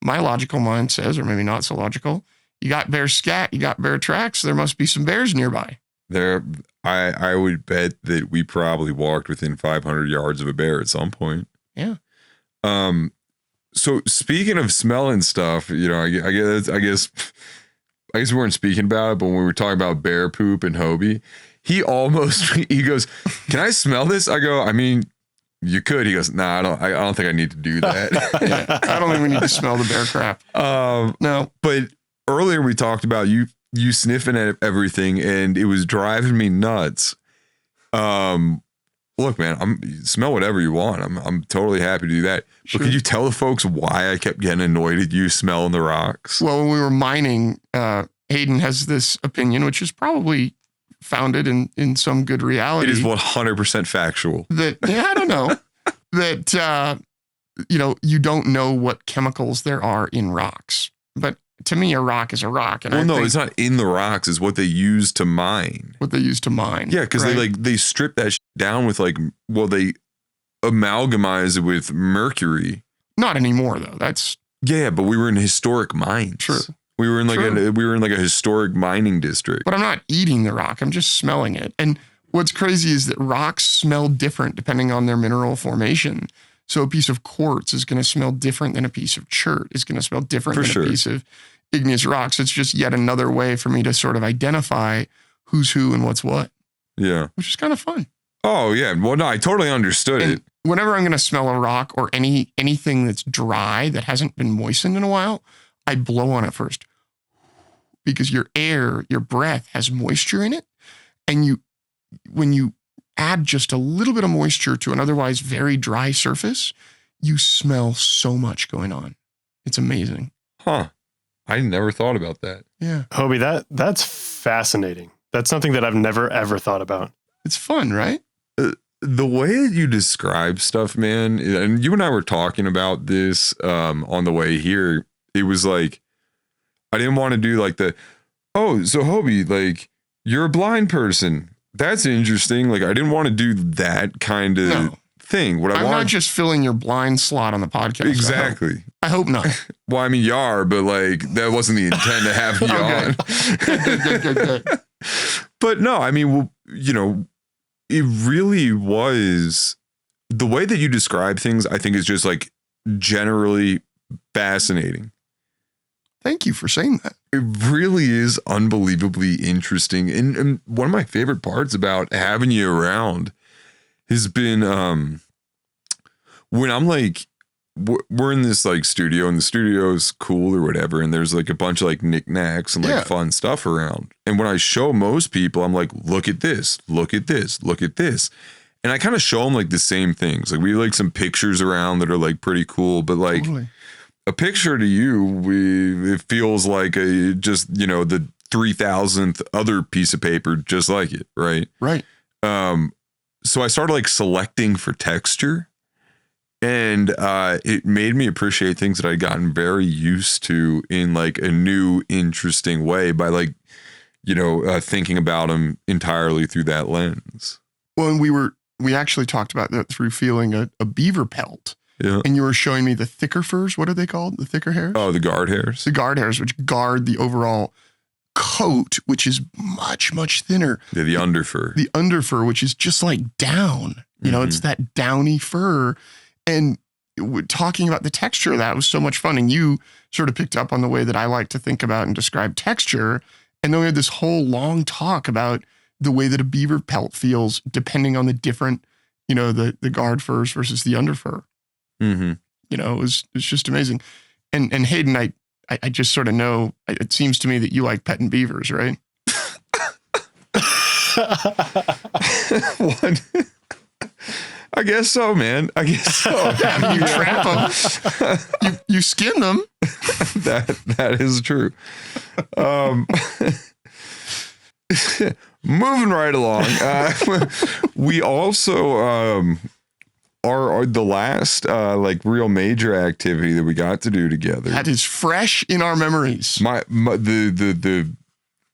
Speaker 3: my logical mind says, or maybe not so logical, you got bear scat, you got bear tracks, there must be some bears nearby.
Speaker 2: I would bet that we probably walked within 500 yards of a bear at some point.
Speaker 3: Yeah.
Speaker 2: So speaking of smelling stuff, you know, I guess we weren't speaking about it, but when we were talking about bear poop and Hoby, he goes, "Can I smell this?" I go, "I mean, you could." He goes, "Nah, I don't think I need to do that."
Speaker 3: Yeah, I don't think we need to smell the bear crap.
Speaker 2: No, but earlier we talked about you sniffing at everything, and it was driving me nuts. Look, man, smell whatever you want. I'm totally happy to do that.
Speaker 3: Sure.
Speaker 2: But could you tell the folks why I kept getting annoyed at you smelling the rocks?
Speaker 3: Well, when we were mining, Hayden has this opinion, which is probably founded in some good reality.
Speaker 2: It is 100% factual.
Speaker 3: That, yeah, I don't know. That, you don't know what chemicals there are in rocks. But to me, a rock is a rock. And
Speaker 2: it's not in the rocks. It's what they use to mine.
Speaker 3: What they use to mine.
Speaker 2: Yeah, because they strip that down with they amalgamize it with mercury.
Speaker 3: Not anymore, though. That's...
Speaker 2: Yeah, but we were in historic mines.
Speaker 3: True.
Speaker 2: We were in a historic mining district.
Speaker 3: But I'm not eating the rock. I'm just smelling it. And what's crazy is that rocks smell different depending on their mineral formation. So a piece of quartz is going to smell different than a piece of chert. It's going to smell different than a piece of igneous rocks. It's just yet another way for me to sort of identify who's who and what's what.
Speaker 2: Yeah.
Speaker 3: Which is kind of fun.
Speaker 2: Oh, yeah. Well, no, I totally understood it.
Speaker 3: Whenever I'm going to smell a rock or anything that's dry that hasn't been moistened in a while, I blow on it first. Because your breath has moisture in it. And when you add just a little bit of moisture to an otherwise very dry surface, you smell so much going on. It's amazing.
Speaker 2: Huh. I never thought about that.
Speaker 3: Yeah.
Speaker 5: Hoby, that's fascinating. That's something that I've never, ever thought about.
Speaker 3: It's fun, right?
Speaker 2: The way that you describe stuff, man, and you and I were talking about this on the way here, it was like, I didn't want to do so Hoby, you're a blind person. That's interesting. I didn't want to do that kind of thing. I'm
Speaker 3: not just filling your blind slot on the podcast.
Speaker 2: Exactly.
Speaker 3: I hope not.
Speaker 2: Well, I mean, you are, but that wasn't the intent to have you on.
Speaker 3: Good.
Speaker 2: But no, I mean, it really was the way that you describe things. I think is just generally fascinating.
Speaker 3: Thank you for saying that.
Speaker 2: It really is unbelievably interesting. And one of my favorite parts about having you around has been when I'm we're in this studio, and the studio's cool or whatever, and there's a bunch of knickknacks and fun stuff around. And when I show most people, I'm look at this, look at this, look at this. And I kind of show them the same things. We some pictures around that are pretty cool, but
Speaker 3: Totally.
Speaker 2: A picture to you, it feels like the 3,000th other piece of paper just like it, right?
Speaker 3: Right.
Speaker 2: So I started selecting for texture, and it made me appreciate things that I'd gotten very used to in a new, interesting way by thinking about them entirely through that lens.
Speaker 3: Well, and we actually talked about that through feeling a beaver pelt.
Speaker 2: Yeah.
Speaker 3: And you were showing me the thicker furs. What are they called? The thicker hairs?
Speaker 2: Oh, the guard hairs.
Speaker 3: The guard hairs, which guard the overall coat, which is much, much thinner.
Speaker 2: Yeah, the underfur.
Speaker 3: The underfur, which is just down. It's that downy fur. And talking about the texture of that was so much fun. And you sort of picked up on the way that I like to think about and describe texture. And then we had this whole long talk about the way that a beaver pelt feels depending on the different, the guard furs versus the underfur.
Speaker 2: Mm-hmm.
Speaker 3: It's just amazing. And Hayden, I just sort of know, it seems to me that you like petting beavers, right?
Speaker 2: What? I guess so, man. I guess so.
Speaker 3: Yeah, you trap them. You skin them.
Speaker 2: That is true. Moving right along. We also are the last real major activity that we got to do together.
Speaker 3: That is fresh in our memories.
Speaker 2: The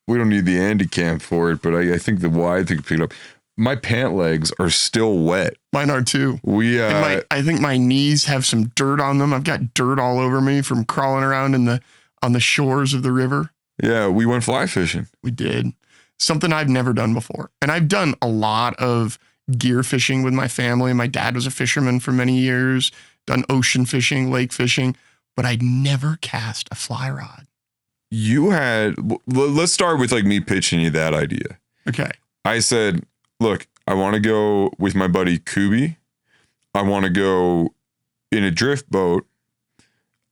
Speaker 2: we don't need the Andy cam for it, but I think the wide thing picked up. My pant legs are still wet.
Speaker 3: Mine are too. I think my knees have some dirt on them. I've got dirt all over me from crawling around on the shores of the river.
Speaker 2: Yeah, we went fly fishing.
Speaker 3: We did. Something I've never done before. And I've done a lot of gear fishing with my family. My dad was a fisherman for many years, done ocean fishing, lake fishing, but I'd never cast a fly rod.
Speaker 2: Let's start with like me pitching you that idea.
Speaker 3: Okay.
Speaker 2: I said, look, I want to go with my buddy Kubi. I want to go in a drift boat.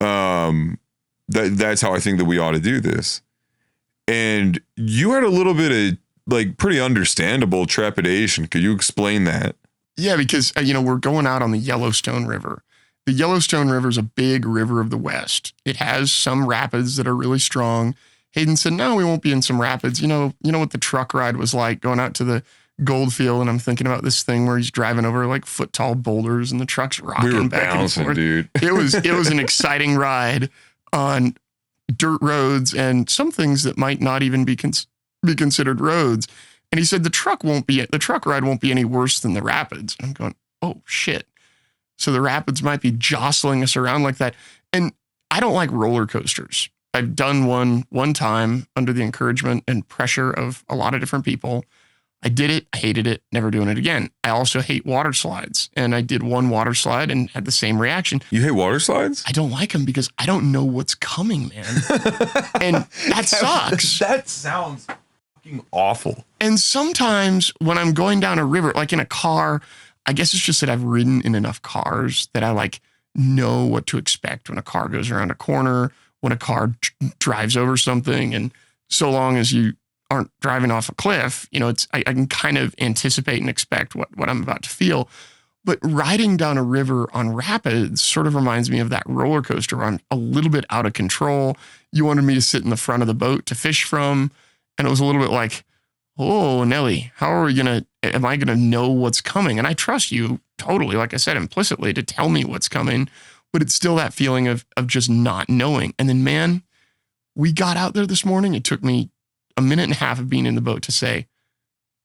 Speaker 2: That's how I think that we ought to do this. And you had a little bit of like pretty understandable trepidation. Could you explain that?
Speaker 3: Yeah, because, we're going out on the Yellowstone River. The Yellowstone River is a big river of the West. It has some rapids that are really strong. Hayden said, no, we won't be in some rapids. You know what the truck ride was like going out to the Goldfield, and I'm thinking about this thing where he's driving over like foot tall boulders and the truck's rocking
Speaker 2: we were
Speaker 3: back
Speaker 2: bouncing,
Speaker 3: and forth.
Speaker 2: Dude.
Speaker 3: It was an exciting ride on dirt roads and some things that might not even be considered roads. And he said the truck ride won't be any worse than the rapids. And I'm going, oh shit. So the rapids might be jostling us around like that. And I don't like roller coasters. I've done one time under the encouragement and pressure of a lot of different people. I did it. I hated it. Never doing it again. I also hate water slides. And I did one water slide and had the same reaction.
Speaker 2: You hate water slides?
Speaker 3: I don't like them because I don't know what's coming, man. And that sucks.
Speaker 2: That sounds fucking awful.
Speaker 3: And sometimes when I'm going down a river, like in a car, I guess it's just that I've ridden in enough cars that I like know what to expect when a car goes around a corner, when a car drives over something. And so long as you aren't driving off a cliff, I can kind of anticipate and expect what I'm about to feel. But riding down a river on rapids sort of reminds me of that roller coaster where I'm a little bit out of control. You wanted me to sit in the front of the boat to fish from. And it was a little bit like, oh, Nelly, am I going to know what's coming? And I trust you totally, like I said, implicitly to tell me what's coming, but it's still that feeling of just not knowing. And then, man, we got out there this morning. It took me a minute and a half of being in the boat to say,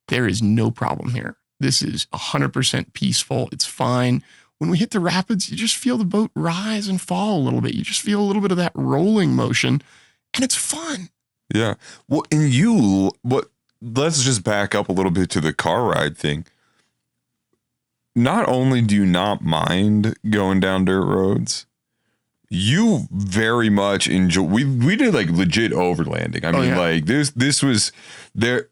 Speaker 3: there is no problem here. This is 100% peaceful. It's fine. When we hit the rapids, you just feel the boat rise and fall a little bit. You just feel a little bit of that rolling motion, and it's fun.
Speaker 2: Yeah. Well, let's just back up a little bit to the car ride thing. Not only do you not mind going down dirt roads, you very much enjoy. We did like legit overlanding. I mean, like this was there.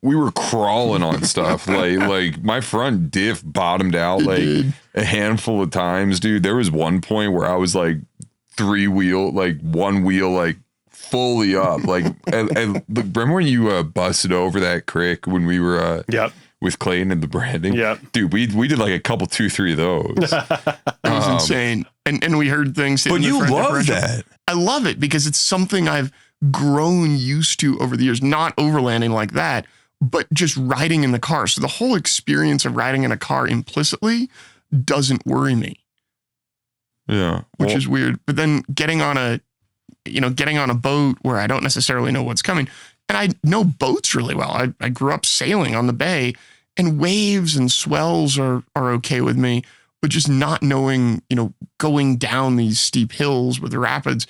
Speaker 2: We were crawling on stuff. like my front diff bottomed out a handful of times, dude. There was one point where I was like one wheel like fully up. Like, remember when you busted over that creek when we were with Clayton and the branding?
Speaker 5: Yeah,
Speaker 2: dude, we did like a couple, 2-3 of those.
Speaker 3: It was insane. And we heard things.
Speaker 2: But you love that.
Speaker 3: I love it because it's something I've grown used to over the years, not overlanding like that, but just riding in the car. So the whole experience of riding in a car implicitly doesn't worry me.
Speaker 2: Yeah.
Speaker 3: Which is weird. But then getting on a boat where I don't necessarily know what's coming. And I know boats really well. I grew up sailing on the bay, and waves and swells are okay with me. But just not knowing, going down these steep hills with the rapids,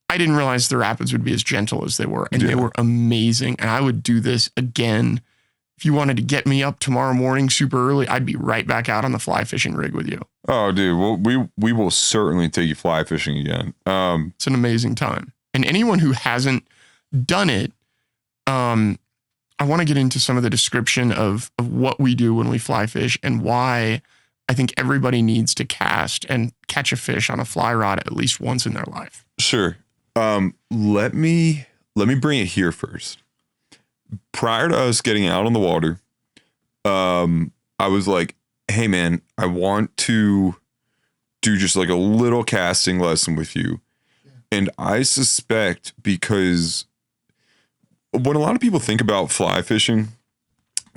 Speaker 3: I didn't realize the rapids would be as gentle as they were. And they were amazing. And I would do this again. If you wanted to get me up tomorrow morning super early, I'd be right back out on the fly fishing rig with you.
Speaker 2: Oh, dude. Well, we will certainly take you fly fishing again.
Speaker 3: It's an amazing time. And anyone who hasn't done it, I want to get into some of the description of what we do when we fly fish and why I think everybody needs to cast and catch a fish on a fly rod at least once in their life.
Speaker 2: Sure. Let me bring it here first. Prior to us getting out on the water, I was like, hey man, I want to do just like a little casting lesson with you. Yeah. And I suspect because when a lot of people think about fly fishing,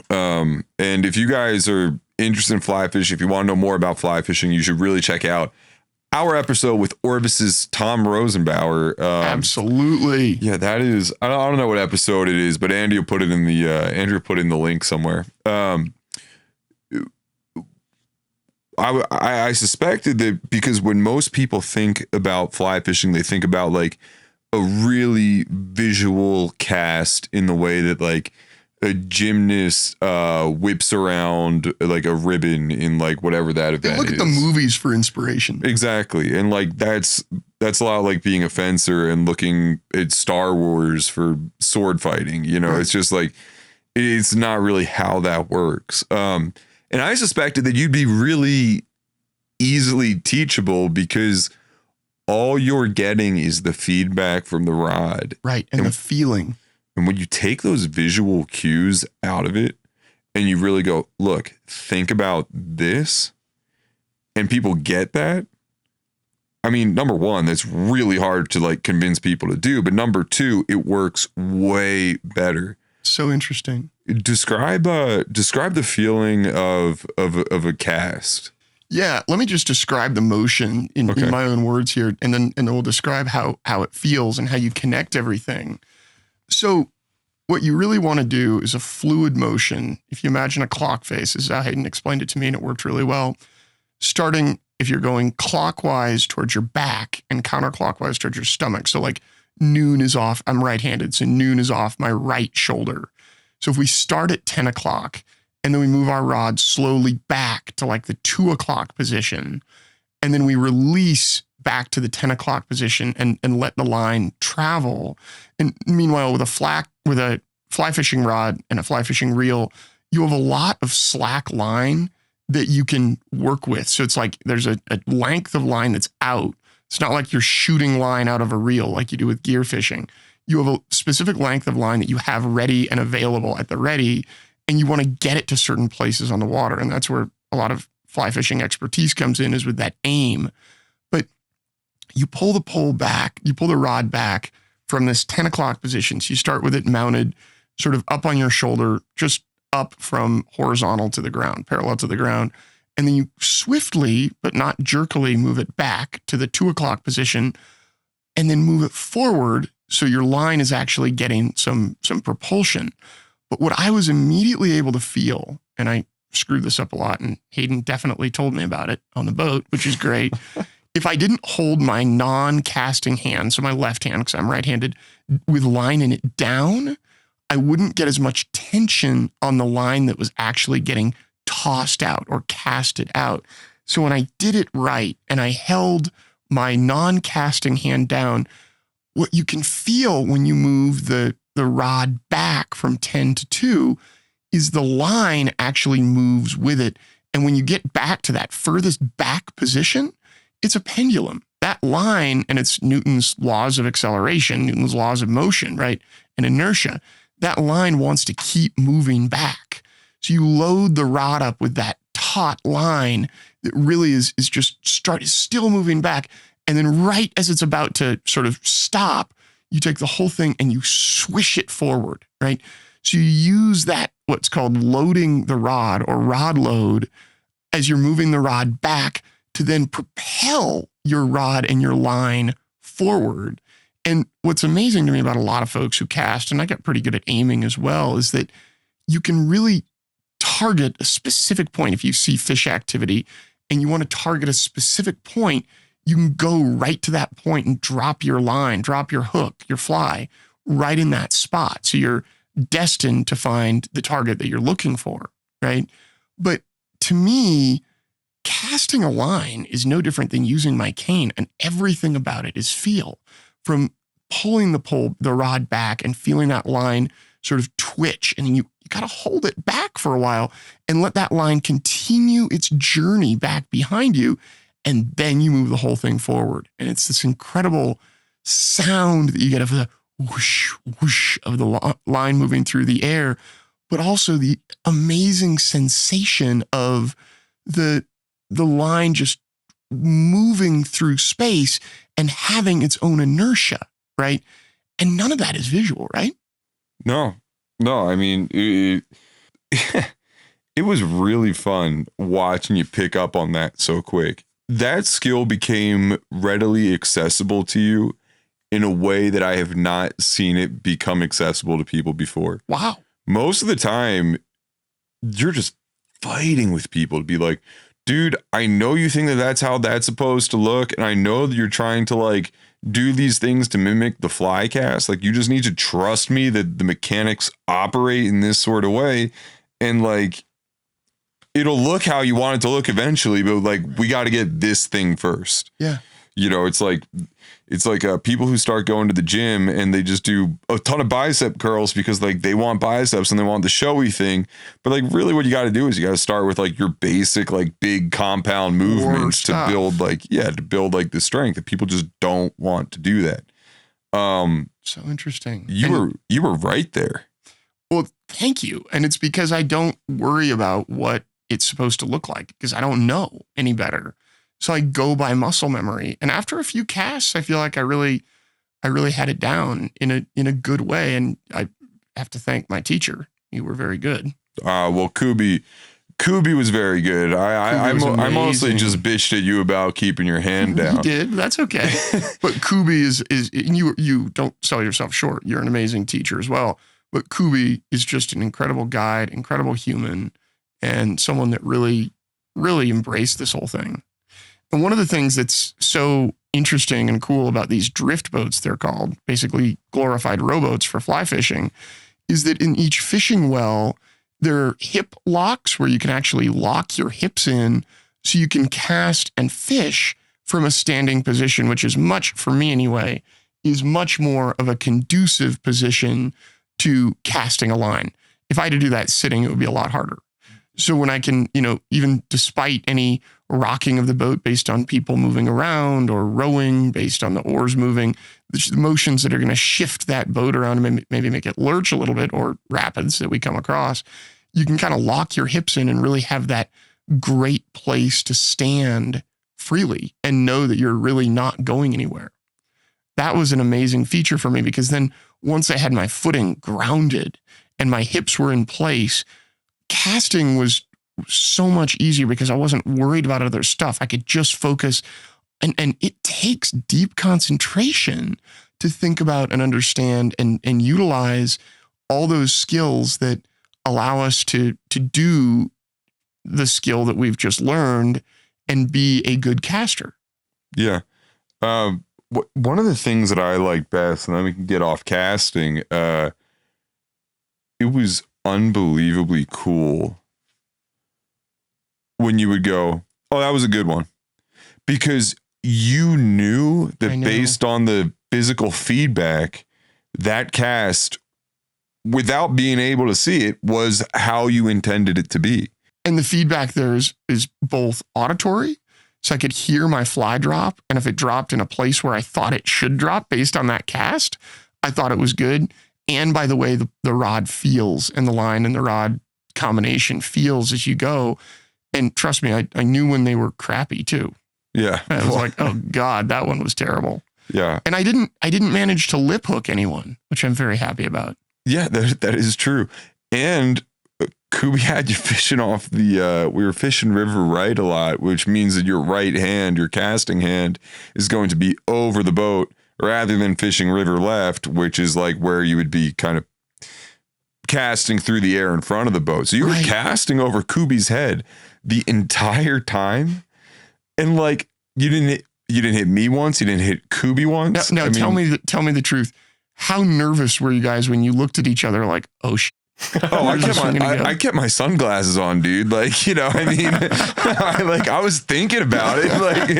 Speaker 2: and if you guys are interested in fly fishing, if you want to know more about fly fishing, you should really check out our episode with Orvis's Tom Rosenbauer.
Speaker 3: Absolutely.
Speaker 2: Yeah, that is. I don't know what episode it is, but Andy will put it in the Andrew put in the link somewhere. I suspected that because when most people think about fly fishing, they think about like a really visual cast in the way that like a gymnast whips around like a ribbon in like whatever that event is.
Speaker 3: Look at the movies for inspiration.
Speaker 2: Exactly. And like that's a lot like being a fencer and looking at Star Wars for sword fighting. You know,
Speaker 3: Right.
Speaker 2: It's just like it's not really how that works. And I suspected that you'd be really easily teachable because all you're getting is the feedback from the rod.
Speaker 3: Right. And the feeling.
Speaker 2: And when you take those visual cues out of it and you really go, look, think about this, and people get that. I mean, number one, that's really hard to like convince people to do. But number two, it works way better.
Speaker 3: So interesting.
Speaker 2: Describe the feeling of a cast.
Speaker 3: Yeah, let me just describe the motion in my own words here, and then we'll describe how it feels and how you connect everything. So what you really want to do is a fluid motion. If you imagine a clock face, as Hayden explained it to me, and it worked really well, starting if you're going clockwise towards your back and counterclockwise towards your stomach. So like noon is off, I'm right-handed, so noon is off my right shoulder. So if we start at 10 o'clock and then we move our rod slowly back to like the 2 o'clock position, and then we release back to the 10 o'clock position and let the line travel. And meanwhile, with a fly fishing rod and a fly fishing reel, you have a lot of slack line that you can work with. So it's like there's a length of line that's out. It's not like you're shooting line out of a reel like you do with gear fishing. You have a specific length of line that you have ready and available at the ready, and you want to get it to certain places on the water. And that's where a lot of fly fishing expertise comes in, is with that aim. But you pull the rod back from this 10 o'clock position. So you start with it mounted sort of up on your shoulder, just up from horizontal to the ground, parallel to the ground. And then you swiftly, but not jerkily, move it back to the 2 o'clock position and then move it forward. So your line is actually getting some propulsion. But what I was immediately able to feel, and I screwed this up a lot, and Hayden definitely told me about it on the boat, which is great. If I didn't hold my non-casting hand, so my left hand, because I'm right-handed, with line in it down, I wouldn't get as much tension on the line that was actually getting tossed out or casted out. So when I did it right and I held my non-casting hand down, what you can feel when you move the rod back from 10 to 2 is the line actually moves with it. And when you get back to that furthest back position, it's a pendulum. That line, and it's Newton's laws of acceleration, Newton's laws of motion, right? And inertia. That line wants to keep moving back. So you load the rod up with that taut line that really is still moving back. And then right as it's about to sort of stop, you take the whole thing and you swish it forward, right? So you use that, what's called loading the rod or rod load, as you're moving the rod back to then propel your rod and your line forward. And what's amazing to me about a lot of folks who cast, and I got pretty good at aiming as well, is that you can really target a specific point. If you see fish activity and you want to target a specific point, you can go right to that point and drop your line, drop your hook, your fly right in that spot. So you're destined to find the target that you're looking for, right? But to me, casting a line is no different than using my cane, and everything about it is feel. From pulling the rod back and feeling that line sort of twitch, and then you got to hold it back for a while and let that line continue its journey back behind you, and then you move the whole thing forward. And it's this incredible sound that you get of the whoosh, whoosh of the line moving through the air, but also the amazing sensation of the line just moving through space and having its own inertia, right? And none of that is visual, right?
Speaker 2: No. I mean, it was really fun watching you pick up on that so quick. that skill became readily accessible to you in a way that I have not seen it become accessible to people before.
Speaker 3: Wow.
Speaker 2: Most of the time, you're just fighting with people to be like, dude, I know you think that that's how that's supposed to look. And I know that you're trying to like do these things to mimic the fly cast. Like, you just need to trust me that the mechanics operate in this sort of way. And like, it'll look how you want it to look eventually, but like, we got to get this thing first.
Speaker 3: Yeah.
Speaker 2: You know, it's like people who start going to the gym and they just do a ton of bicep curls because like they want biceps and they want the showy thing. But like, really what you got to do is you got to start with like your basic, like big compound movements to build like the strength, that people just don't want to do that.
Speaker 3: So interesting.
Speaker 2: You were right there.
Speaker 3: Well, thank you. And it's because I don't worry about what it's supposed to look like because I don't know any better. So I go by muscle memory. And after a few casts, I feel like I really had it down in a good way. And I have to thank my teacher. You were very good.
Speaker 2: Well, Kubi was very good. I mostly just bitched at you about keeping your hand down.
Speaker 3: You did. That's okay. But Kubi is you don't sell yourself short. You're an amazing teacher as well. But Kubi is just an incredible guide, incredible human, and someone that really, really embraced this whole thing. And one of the things that's so interesting and cool about these drift boats, they're called, basically glorified rowboats for fly fishing, is that in each fishing well, there are hip locks where you can actually lock your hips in so you can cast and fish from a standing position, which is much, for me anyway, is much more of a conducive position to casting a line. If I had to do that sitting, it would be a lot harder. So when I can, even despite any rocking of the boat based on people moving around or rowing based on the oars moving, the motions that are going to shift that boat around and maybe make it lurch a little bit, or rapids that we come across, you can kind of lock your hips in and really have that great place to stand freely and know that you're really not going anywhere. That was an amazing feature for me because then once I had my footing grounded and my hips were in place, casting was so much easier because I wasn't worried about other stuff. I could just focus, and it takes deep concentration to think about and understand and utilize all those skills that allow us to do the skill that we've just learned and be a good caster.
Speaker 2: Yeah. One of the things that I like best, and then we can get off casting, it was unbelievably cool when you would go, oh, that was a good one. Because you knew that based on the physical feedback, that cast, without being able to see it, was how you intended it to be.
Speaker 3: And the feedback there is both auditory, so I could hear my fly drop, and if it dropped in a place where I thought it should drop based on that cast, I thought it was good. And by the way, the rod feels, and the line and the rod combination feels as you go. And trust me, I knew when they were crappy too.
Speaker 2: Yeah.
Speaker 3: I was like, oh God, that one was terrible.
Speaker 2: Yeah.
Speaker 3: And I didn't manage to lip hook anyone, which I'm very happy about.
Speaker 2: Yeah, that is true. And Kubi had you fishing off we were fishing river right a lot, which means that your right hand, your casting hand, is going to be over the boat rather than fishing river left, which is like where you would be kind of casting through the air in front of the boat. So you were casting over Kubi's head the entire time. And like, you didn't hit me once, you didn't hit Kubi once.
Speaker 3: Now tell me the truth. How nervous were you guys when you looked at ech other like, oh shit?
Speaker 2: Oh, I kept my sunglasses on, dude. Like, I mean, I was thinking about it. Like,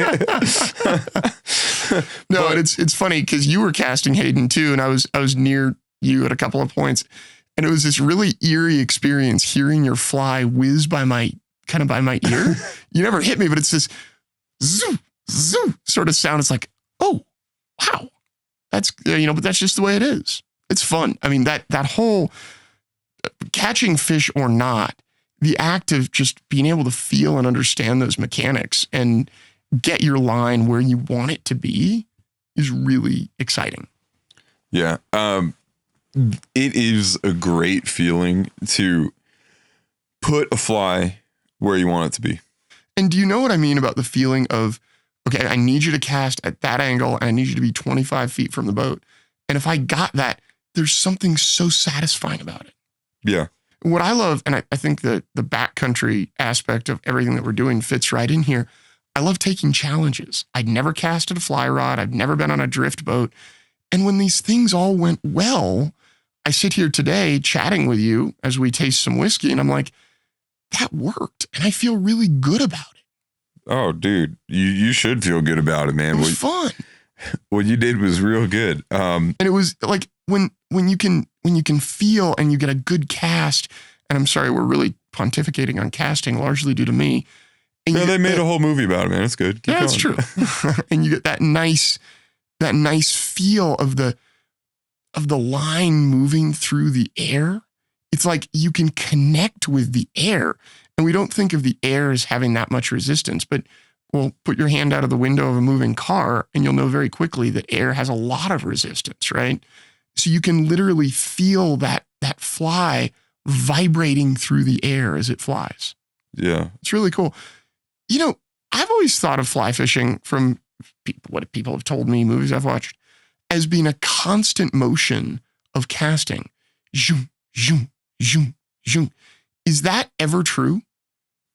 Speaker 3: no, but it's funny because you were casting Hayden too, and I was near you at a couple of points, and it was this really eerie experience hearing your fly whiz by my ear. You never hit me, but it's this zoo zoo sort of sound. It's like, oh wow, that's but that's just the way it is. It's fun. I mean that whole catching fish or not, the act of just being able to feel and understand those mechanics and get your line where you want it to be is really exciting.
Speaker 2: Yeah. It is a great feeling to put a fly where you want it to be.
Speaker 3: And do you know what I mean about the feeling of, okay, I need you to cast at that angle and I need you to be 25 feet from the boat. And if I got that, there's something so satisfying about it.
Speaker 2: Yeah.
Speaker 3: What I love, and I think the backcountry aspect of everything that we're doing fits right in here. I love taking challenges. I'd never casted a fly rod. I've never been on a drift boat. And when these things all went well, I sit here today chatting with you as we taste some whiskey, and I'm like, that worked. And I feel really good about it.
Speaker 2: Oh, dude, you should feel good about it, man.
Speaker 3: It was fun.
Speaker 2: What you did was real good.
Speaker 3: And it was like when you can feel and you get a good cast, and I'm sorry, we're really pontificating on casting largely due to me. And
Speaker 2: Yeah, they made a whole movie about it, man. It's good. Keep
Speaker 3: Yeah, it's
Speaker 2: going.
Speaker 3: true. And you get that nice feel of the line moving through the air. It's like you can connect with the air. And we don't think of the air as having that much resistance, but well, put your hand out of the window of a moving car and you'll know very quickly that air has a lot of resistance, right? So you can literally feel that fly vibrating through the air as it flies.
Speaker 2: Yeah.
Speaker 3: It's really cool. You know, I've always thought of fly fishing from what people have told me, movies I've watched, as being a constant motion of casting. Zoom, zoom, zoom, zoom. Is that ever true?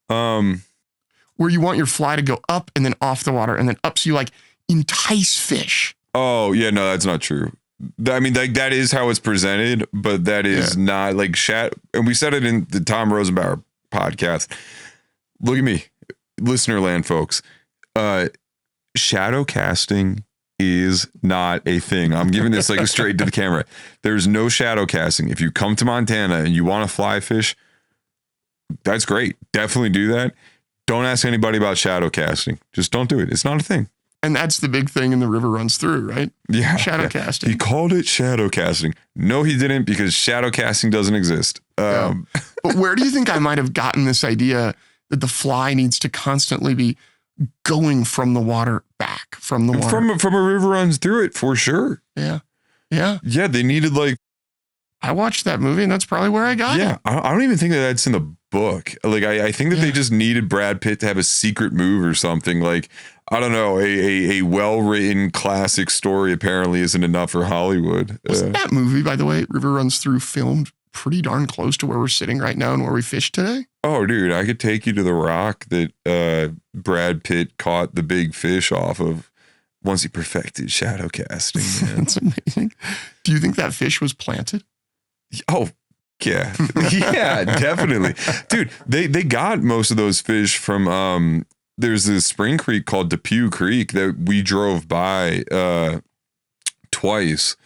Speaker 3: Where you want your fly to go up and then off the water and then up so you like entice fish.
Speaker 2: Oh, yeah, no, that's not true. I mean, like that is how it's presented, but that is not like and we said it in the Tom Rosenbauer podcast. Look at me, listener land folks. Shadow casting is not a thing. I'm giving this like straight to the camera. There's no shadow casting. If you come to Montana and you want to fly fish, that's great. Definitely do that. Don't ask anybody about shadow casting. Just don't do it. It's not a thing.
Speaker 3: And that's the big thing in the river runs through, right?
Speaker 2: Yeah.
Speaker 3: Shadow casting.
Speaker 2: He called it shadow casting. No, he didn't, because shadow casting doesn't exist.
Speaker 3: But where do you think I might have gotten this idea that the fly needs to constantly be going from the water back from the water?
Speaker 2: From a river runs through it, for sure.
Speaker 3: Yeah. Yeah.
Speaker 2: Yeah, they needed like...
Speaker 3: I watched that movie and that's probably where I got it.
Speaker 2: I don't even think that's in the book. Like, I think that they just needed Brad Pitt to have a secret move or something. Like, I don't know, a well-written classic story apparently isn't enough for Hollywood.
Speaker 3: Wasn't that movie, by the way, River Runs Through, filmed pretty darn close to where we're sitting right now and where we fish today?
Speaker 2: Oh, dude, I could take you to the rock that Brad Pitt caught the big fish off of once he perfected shadow casting.
Speaker 3: That's amazing. Do you think that fish was planted?
Speaker 2: Oh, yeah. Yeah, definitely. Dude, they got most of those fish from there's this spring creek called Depew Creek that we drove by twice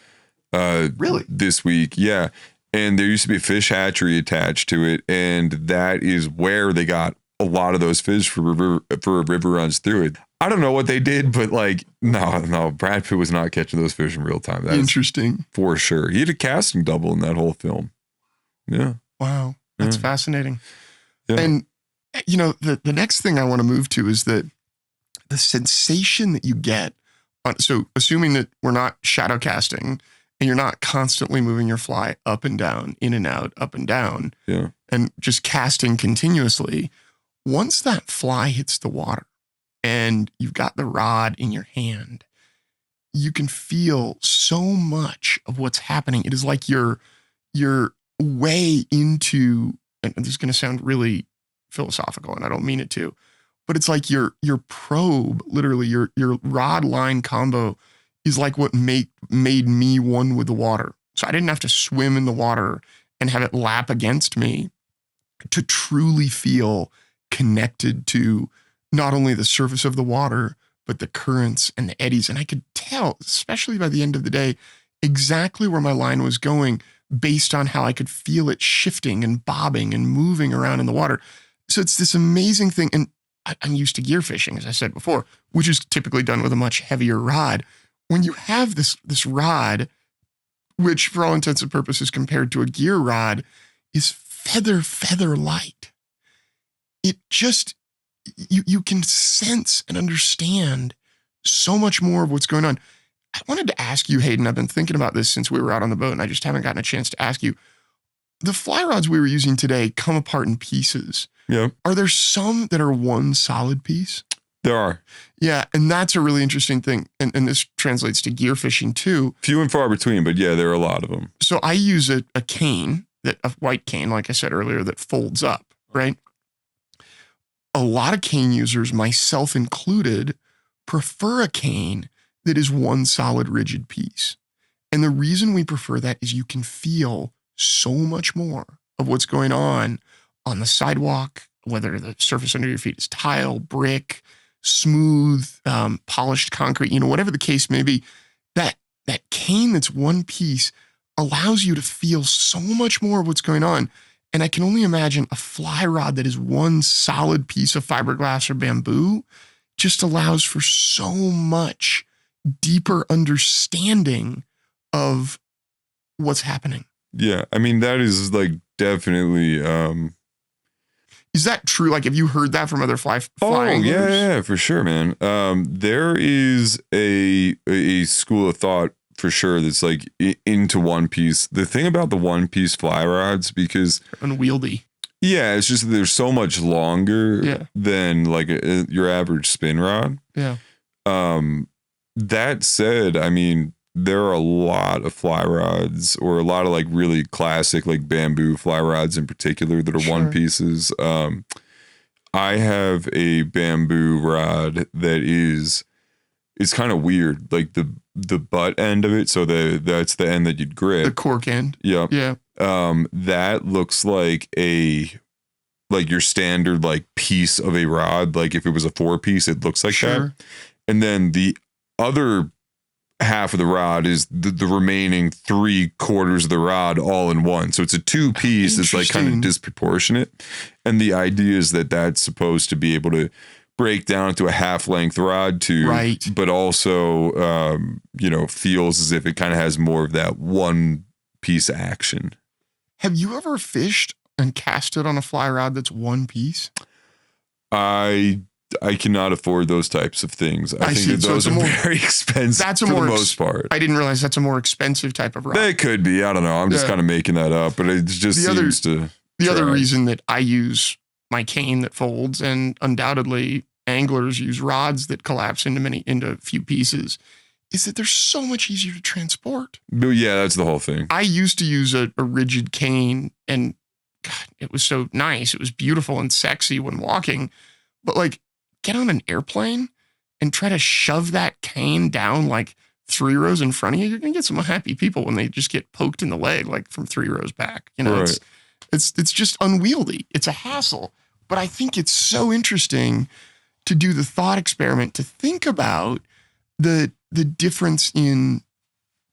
Speaker 3: Really?
Speaker 2: this week. Yeah. And there used to be a fish hatchery attached to it, and that is where they got a lot of those fish for a river runs through it. I don't know what they did, but like, no, Brad Pitt was not catching those fish in real time. That's
Speaker 3: interesting.
Speaker 2: for sure. He had a casting double in that whole film. Yeah.
Speaker 3: Wow. That's fascinating.
Speaker 2: Yeah.
Speaker 3: And, you know, the next thing I want to move to is that the sensation that you get. So assuming that we're not shadow casting and you're not constantly moving your fly up and down, in and out, up and down, and just casting continuously, once that fly hits the water and you've got the rod in your hand, you can feel so much of what's happening. It is like you're way into, and this is going to sound really philosophical and I don't mean it to, but it's like your probe, literally your rod line combo is like what made me one with the water. So I didn't have to swim in the water and have it lap against me to truly feel connected to not only the surface of the water, but the currents and the eddies. And I could tell, especially by the end of the day, exactly where my line was going based on how I could feel it shifting and bobbing and moving around in the water. So it's this amazing thing. And I'm used to gear fishing, as I said before, which is typically done with a much heavier rod. When you have this rod, which for all intents and purposes compared to a gear rod is feather light, it just, you can sense and understand so much more of what's going on. I wanted to ask you, Hayden, I've been thinking about this since we were out on the boat and I just haven't gotten a chance to ask you. The fly rods we were using today come apart in pieces.
Speaker 2: Yeah.
Speaker 3: Are there some that are one solid piece?
Speaker 2: There are.
Speaker 3: Yeah, and that's a really interesting thing. And this translates to gear fishing too.
Speaker 2: Few and far between, but yeah, there are a lot of them.
Speaker 3: So I use a cane, a white cane, like I said earlier, that folds up, right? A lot of cane users, myself included, prefer a cane that is one solid rigid piece. And the reason we prefer that is you can feel so much more of what's going on the sidewalk, whether the surface under your feet is tile, brick, smooth, polished concrete, whatever the case may be. That cane that's one piece allows you to feel so much more of what's going on. And I can only imagine a fly rod that is one solid piece of fiberglass or bamboo just allows for so much deeper understanding of what's happening.
Speaker 2: Yeah. I mean, that is like definitely,
Speaker 3: is that true? Like, have you heard that from other fly
Speaker 2: oh,
Speaker 3: anglers?
Speaker 2: yeah, for sure, man. There is a school of thought for sure that's like into one piece. The thing about the one piece fly rods, because
Speaker 3: unwieldy.
Speaker 2: Yeah, it's just they're so much longer than like your average spin rod.
Speaker 3: Yeah.
Speaker 2: That said, I mean, there are a lot of fly rods, or a lot of like really classic like bamboo fly rods in particular that are one pieces. I have a bamboo rod that it's kind of weird, like the butt end of it. So that's the end that you'd grip.
Speaker 3: The cork end.
Speaker 2: Yeah.
Speaker 3: Yeah.
Speaker 2: That looks like your standard like piece of a rod. Like if it was a 4-piece, it looks like that. And then the other half of the rod is the remaining 3/4 of the rod all in one. So it's a 2-piece. It's like kind of disproportionate. And the idea is that that's supposed to be able to break down to a half-length rod too,
Speaker 3: right?
Speaker 2: But also, feels as if it kind of has more of that one piece action.
Speaker 3: Have you ever fished and casted on a fly rod that's one piece?
Speaker 2: I cannot afford those types of things. I think that those are very expensive for the most part.
Speaker 3: I didn't realize that's a more expensive type of rod.
Speaker 2: They could be. I don't know. I'm just kind of making that up, but it just seems to.
Speaker 3: The other reason that I use my cane that folds, and undoubtedly anglers use rods that collapse into a few pieces, is that they're so much easier to transport.
Speaker 2: Yeah, that's the whole thing.
Speaker 3: I used to use a rigid cane, and God, it was so nice. It was beautiful and sexy when walking, but like, get on an airplane and try to shove that cane down like 3 rows in front of you. You're gonna get some unhappy people when they just get poked in the leg like from 3 rows back. It's just unwieldy. It's a hassle. But I think it's so interesting to do the thought experiment, to think about the difference in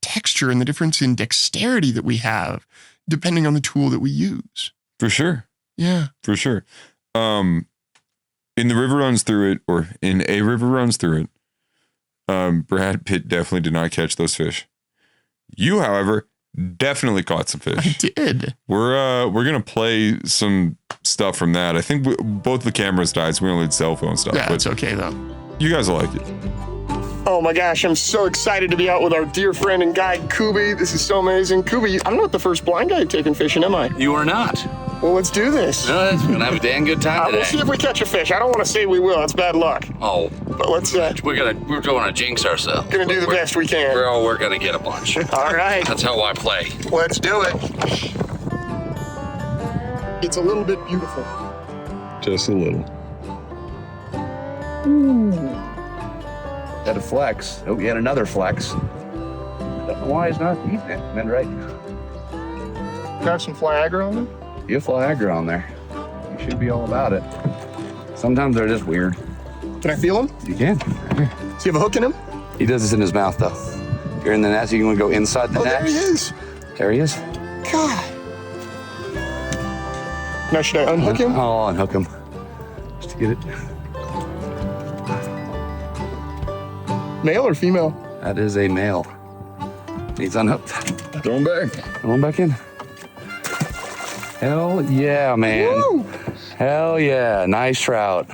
Speaker 3: texture and the difference in dexterity that we have depending on the tool that we use.
Speaker 2: For sure.
Speaker 3: Yeah.
Speaker 2: For sure. In The River Runs Through It, or in A River Runs Through It, Brad Pitt definitely did not catch those fish. You, however, definitely caught some fish.
Speaker 3: I did.
Speaker 2: We're gonna play some stuff from that. I think both the cameras died, so we only had cell phone stuff.
Speaker 3: Yeah, it's okay though.
Speaker 2: You guys will like it.
Speaker 3: Oh my gosh, I'm so excited to be out with our dear friend and guide, Kubi. This is so amazing. Kubi, I'm not the first blind guy taking fishing, am I?
Speaker 6: You are not.
Speaker 3: Well, let's do this.
Speaker 6: We're gonna have a damn good time today.
Speaker 3: We'll see if we catch a fish. I don't want to say we will. That's bad luck.
Speaker 6: Oh.
Speaker 3: But let's...
Speaker 6: we're going to jinx ourselves.
Speaker 3: Gonna do the best we can.
Speaker 6: We're gonna get a bunch.
Speaker 3: All right.
Speaker 6: That's how I play.
Speaker 3: Let's do it. It's a little bit beautiful.
Speaker 2: Just a little.
Speaker 6: Got a flex. Oh, yet another flex. Don't know why he's not eating it. Man, right?
Speaker 3: Got some Flagra on them?
Speaker 6: You fly aggro on there. You should be all about it. Sometimes they're just weird.
Speaker 3: Can I feel him?
Speaker 6: You can.
Speaker 3: Does he have a hook in him?
Speaker 6: He does this in his mouth, though. If you're in the net, you can go inside the net.
Speaker 3: There he is.
Speaker 6: There he is.
Speaker 3: God. Now, should I unhook him?
Speaker 6: I'll unhook him. Just to get it.
Speaker 3: Male or female?
Speaker 6: That is a male. He's unhooked.
Speaker 2: Throw him back.
Speaker 6: Throw him back in. Hell yeah, man.
Speaker 3: Woo!
Speaker 6: Hell yeah. Nice trout.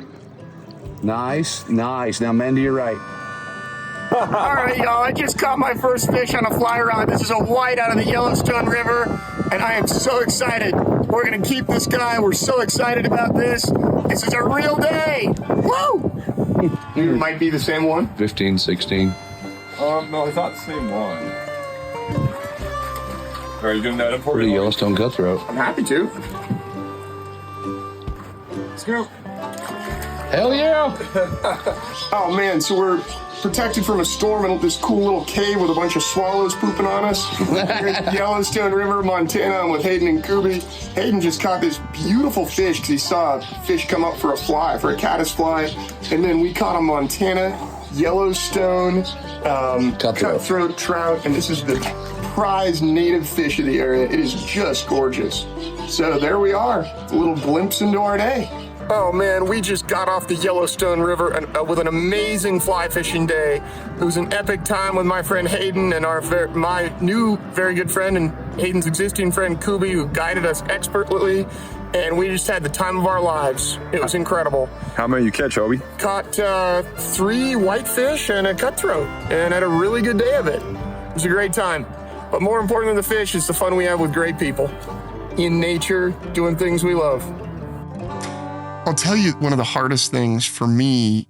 Speaker 6: Nice. Now, men to your right.
Speaker 3: All right, y'all. I just caught my first fish on a fly rod. This is a white out of the Yellowstone River, and I am so excited. We're going to keep this guy. We're so excited about this. This is a real day. Woo! It might be the same one.
Speaker 6: 15, 16.
Speaker 2: No, I thought the same one. Are you doing that up for
Speaker 6: Pretty Yellowstone cutthroat.
Speaker 3: I'm happy to.
Speaker 2: Let's go.
Speaker 6: Hell yeah!
Speaker 3: Oh man, so we're protected from a storm in this cool little cave with a bunch of swallows pooping on us. We're in Yellowstone River, Montana. I'm with Hayden and Kubi. Hayden just caught this beautiful fish because he saw a fish come up for a caddisfly. And then we caught a Montana Yellowstone cutthroat trout. And this is the prize native fish of the area. It is just gorgeous. So there we are, a little glimpse into our day. Oh man, we just got off the Yellowstone River with an amazing fly fishing day. It was an epic time with my friend Hayden and my new very good friend and Hayden's existing friend Kubi, who guided us expertly. And we just had the time of our lives. It was incredible.
Speaker 1: How many you catch, Hoby?
Speaker 3: Caught 3 whitefish and a cutthroat and had a really good day of it. It was a great time. But more important than the fish is the fun we have with great people in nature, doing things we love. I'll tell you, one of the hardest things for me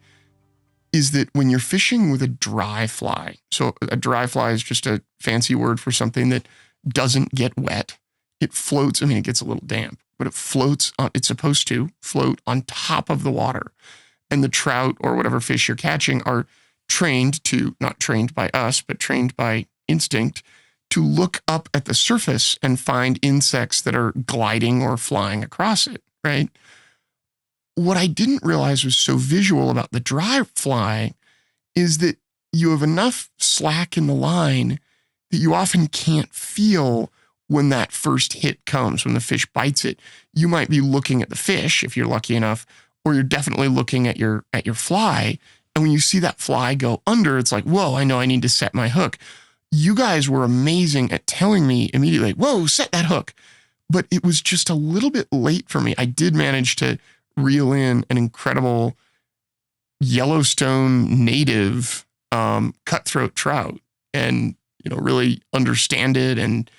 Speaker 3: is that when you're fishing with a dry fly, so a dry fly is just a fancy word for something that doesn't get wet. It floats. I mean, it gets a little damp, but it floats on, it's supposed to float on top of the water. And the trout or whatever fish you're catching are trained to, not trained by us, but trained by instinct to look up at the surface and find insects that are gliding or flying across it, right? What I didn't realize was so visual about the dry fly is that you have enough slack in the line that you often can't feel when that first hit comes, when the fish bites it. You might be looking at the fish if you're lucky enough, or you're definitely looking at your fly. And when you see that fly go under, it's like, whoa, I know I need to set my hook. You guys were amazing at telling me immediately, whoa, set that hook. But it was just a little bit late for me. I did manage to reel in an incredible Yellowstone native cutthroat trout and, really understand it. And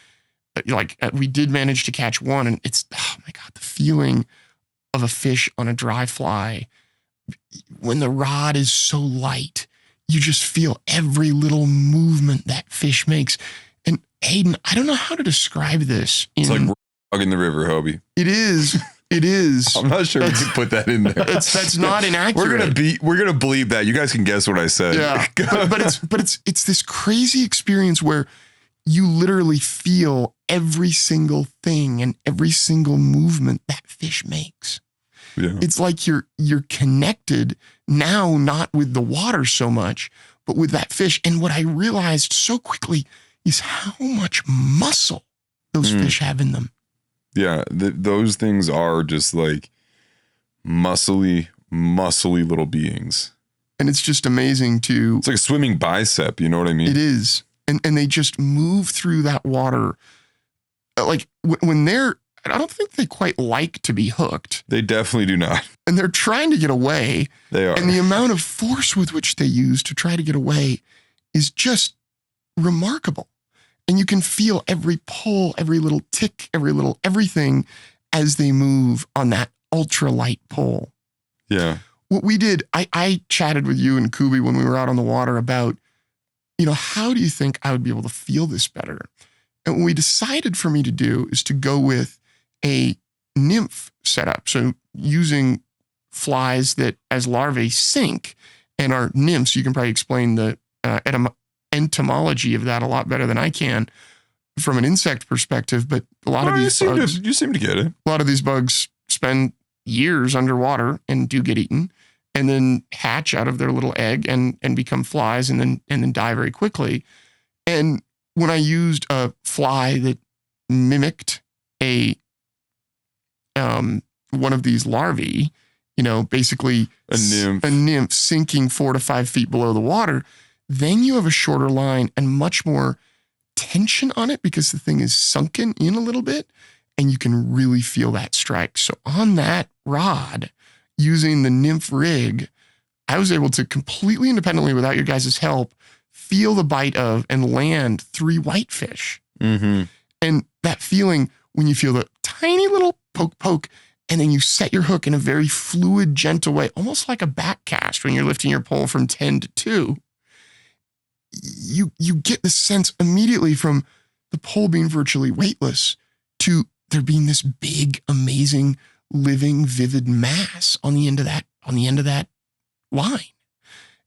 Speaker 3: we did manage to catch one, and it's, oh my God, the feeling of a fish on a dry fly when the rod is so light, you just feel every little movement that fish makes. And Hayden, I don't know how to describe this.
Speaker 2: It's like we're in the river, Hoby.
Speaker 3: It is. It is.
Speaker 2: I'm not sure we can put that in there.
Speaker 3: That's not inaccurate.
Speaker 2: We're gonna bleep that. You guys can guess what I said.
Speaker 3: Yeah, but it's this crazy experience where you literally feel every single thing and every single movement that fish makes. Yeah. It's like you're connected now, not with the water so much, but with that fish. And what I realized so quickly is how much muscle those fish have in them.
Speaker 2: Yeah, those things are just like muscly little beings.
Speaker 3: And it's just amazing to...
Speaker 2: It's like a swimming bicep, you know what I mean?
Speaker 3: It is. And they just move through that water. Like when they're... I don't think they quite like to be hooked.
Speaker 2: They definitely do not.
Speaker 3: And they're trying to get away.
Speaker 2: They are.
Speaker 3: And the amount of force with which they use to try to get away is just remarkable. And you can feel every pull, every little tick, every little everything as they move on that ultralight pull.
Speaker 2: Yeah.
Speaker 3: What we did, I chatted with you and Kubi when we were out on the water about, how do you think I would be able to feel this better? And what we decided for me to do is to go with a nymph setup. So using flies that as larvae sink and are nymphs, you can probably explain the entomology of that a lot better than I can from an insect perspective. But a lot of these bugs,
Speaker 2: you seem to get it.
Speaker 3: A lot of these bugs spend years underwater and do get eaten, and then hatch out of their little egg and become flies and then die very quickly. And when I used a fly that mimicked one of these larvae, basically a nymph sinking 4 to 5 feet below the water, then you have a shorter line and much more tension on it because the thing is sunken in a little bit and you can really feel that strike. So on that rod, using the nymph rig, I was able to completely independently, without your guys' help, feel the bite of and land 3 whitefish. Mm-hmm. And that feeling when you feel the tiny little poke, and then you set your hook in a very fluid, gentle way, almost like a back cast when you're lifting your pole from 10 to 2. You get the sense immediately from the pole being virtually weightless to there being this big, amazing, living, vivid mass on the end of that line.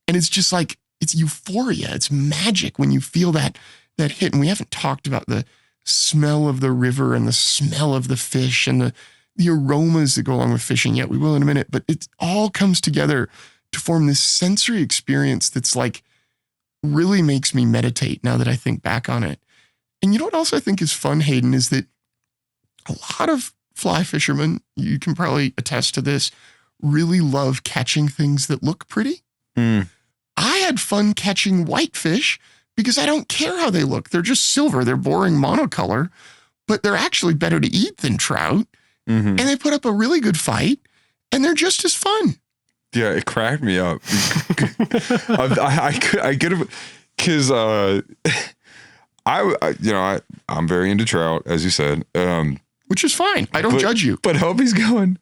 Speaker 3: And it's just like, it's euphoria. It's magic when you feel that hit. And we haven't talked about the smell of the river and the smell of the fish and the aromas that go along with fishing yet. We will in a minute, but it all comes together to form this sensory experience that's like really makes me meditate now that I think back on it. And you know what else I think is fun, Hayden, is that a lot of fly fishermen, you can probably attest to this, really love catching things that look pretty. I had fun catching whitefish because I don't care how they look. They're just silver. They're boring monocolor, but they're actually better to eat than trout. And they put up a really good fight, and they're just as fun.
Speaker 2: Yeah, it cracked me up. I get it because I'm very into trout, as you said,
Speaker 3: which is fine. I don't judge you.
Speaker 2: But Hoby's going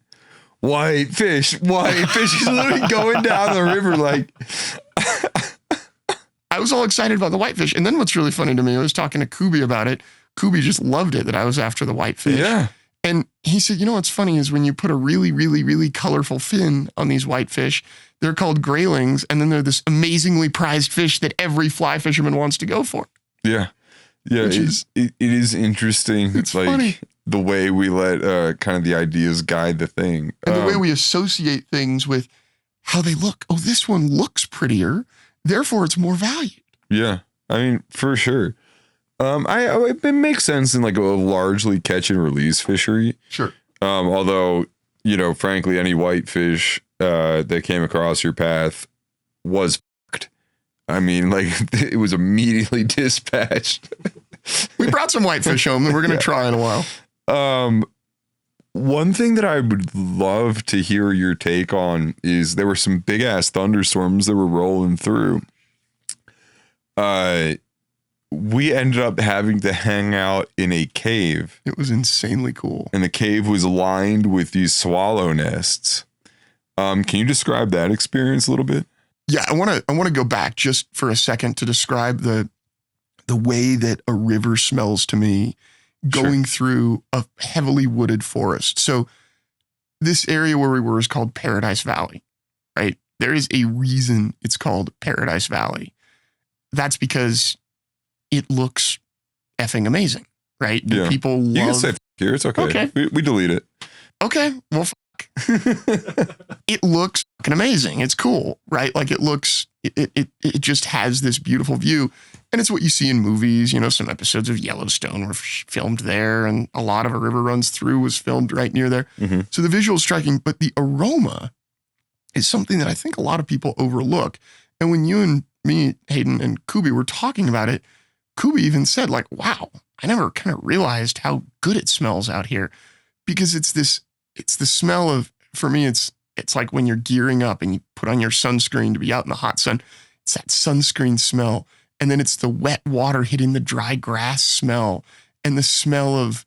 Speaker 2: white fish. He's literally going down the river like.
Speaker 3: I was all excited about the whitefish, and then what's really funny to me, I was talking to Kubi about it. Kubi just loved it that I was after the whitefish.
Speaker 2: Yeah.
Speaker 3: And he said, you know what's funny is when you put a really, really, really colorful fin on these whitefish, they're called graylings, and then they're this amazingly prized fish that every fly fisherman wants to go for.
Speaker 2: Yeah. Yeah, it is interesting.
Speaker 3: It's
Speaker 2: like
Speaker 3: funny.
Speaker 2: The way we let kind of the ideas guide the thing.
Speaker 3: And the way we associate things with how they look. Oh, this one looks prettier, therefore it's more valued.
Speaker 2: Yeah, I mean, for sure. It makes sense in like a largely catch and release fishery.
Speaker 3: Sure.
Speaker 2: Although, frankly, any whitefish that came across your path was fucked. I mean, like it was immediately dispatched.
Speaker 3: We brought some whitefish home and we're going to try in a while.
Speaker 2: One thing that I would love to hear your take on is there were some big ass thunderstorms that were rolling through. We ended up having to hang out in a cave.
Speaker 3: It was insanely cool.
Speaker 2: And the cave was lined with these swallow nests. Can you describe that experience a little bit?
Speaker 3: Yeah, I want to go back just for a second to describe the way that a river smells to me going through a heavily wooded forest. So this area where we were is called Paradise Valley, right? There is a reason it's called Paradise Valley. That's because it looks effing amazing, right?
Speaker 2: Yeah.
Speaker 3: People love...
Speaker 2: You can say here, it's okay.
Speaker 3: Okay.
Speaker 2: We delete it.
Speaker 3: Okay, well, fuck. It looks fucking amazing. It's cool, right? Like it just has this beautiful view. And it's what you see in movies, some episodes of Yellowstone were filmed there, and a lot of A River Runs Through was filmed right near there.
Speaker 2: Mm-hmm.
Speaker 3: So the visual is striking, but the aroma is something that I think a lot of people overlook. And when you and me, Hayden, and Kubi were talking about it, Kubi even said, like, wow, I never kind of realized how good it smells out here. Because it's the smell of, for me, it's like when you're gearing up and you put on your sunscreen to be out in the hot sun. It's that sunscreen smell. And then it's the wet water hitting the dry grass smell, and the smell of,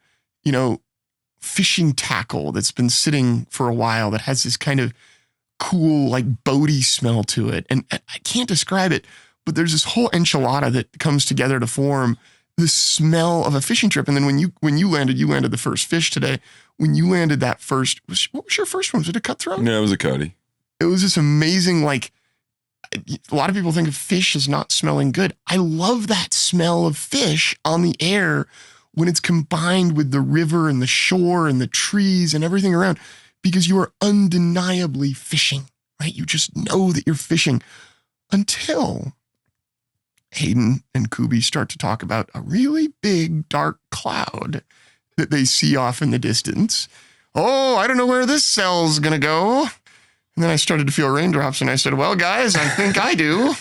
Speaker 3: fishing tackle that's been sitting for a while that has this kind of cool, like boaty smell to it. And I can't describe it, but there's this whole enchilada that comes together to form the smell of a fishing trip. And then when you landed the first fish today. When you landed that first, what was your first one? Was it a cutthroat?
Speaker 2: Yeah, it was a cutty.
Speaker 3: It was this amazing, like, a lot of people think of fish as not smelling good. I love that smell of fish on the air when it's combined with the river and the shore and the trees and everything around, because you are undeniably fishing, right? You just know that you're fishing until Hayden and Kubi start to talk about a really big dark cloud that they see off in the distance. Oh, I don't know where this cell's going to go. And then I started to feel raindrops, and I said, well, guys, I think I do.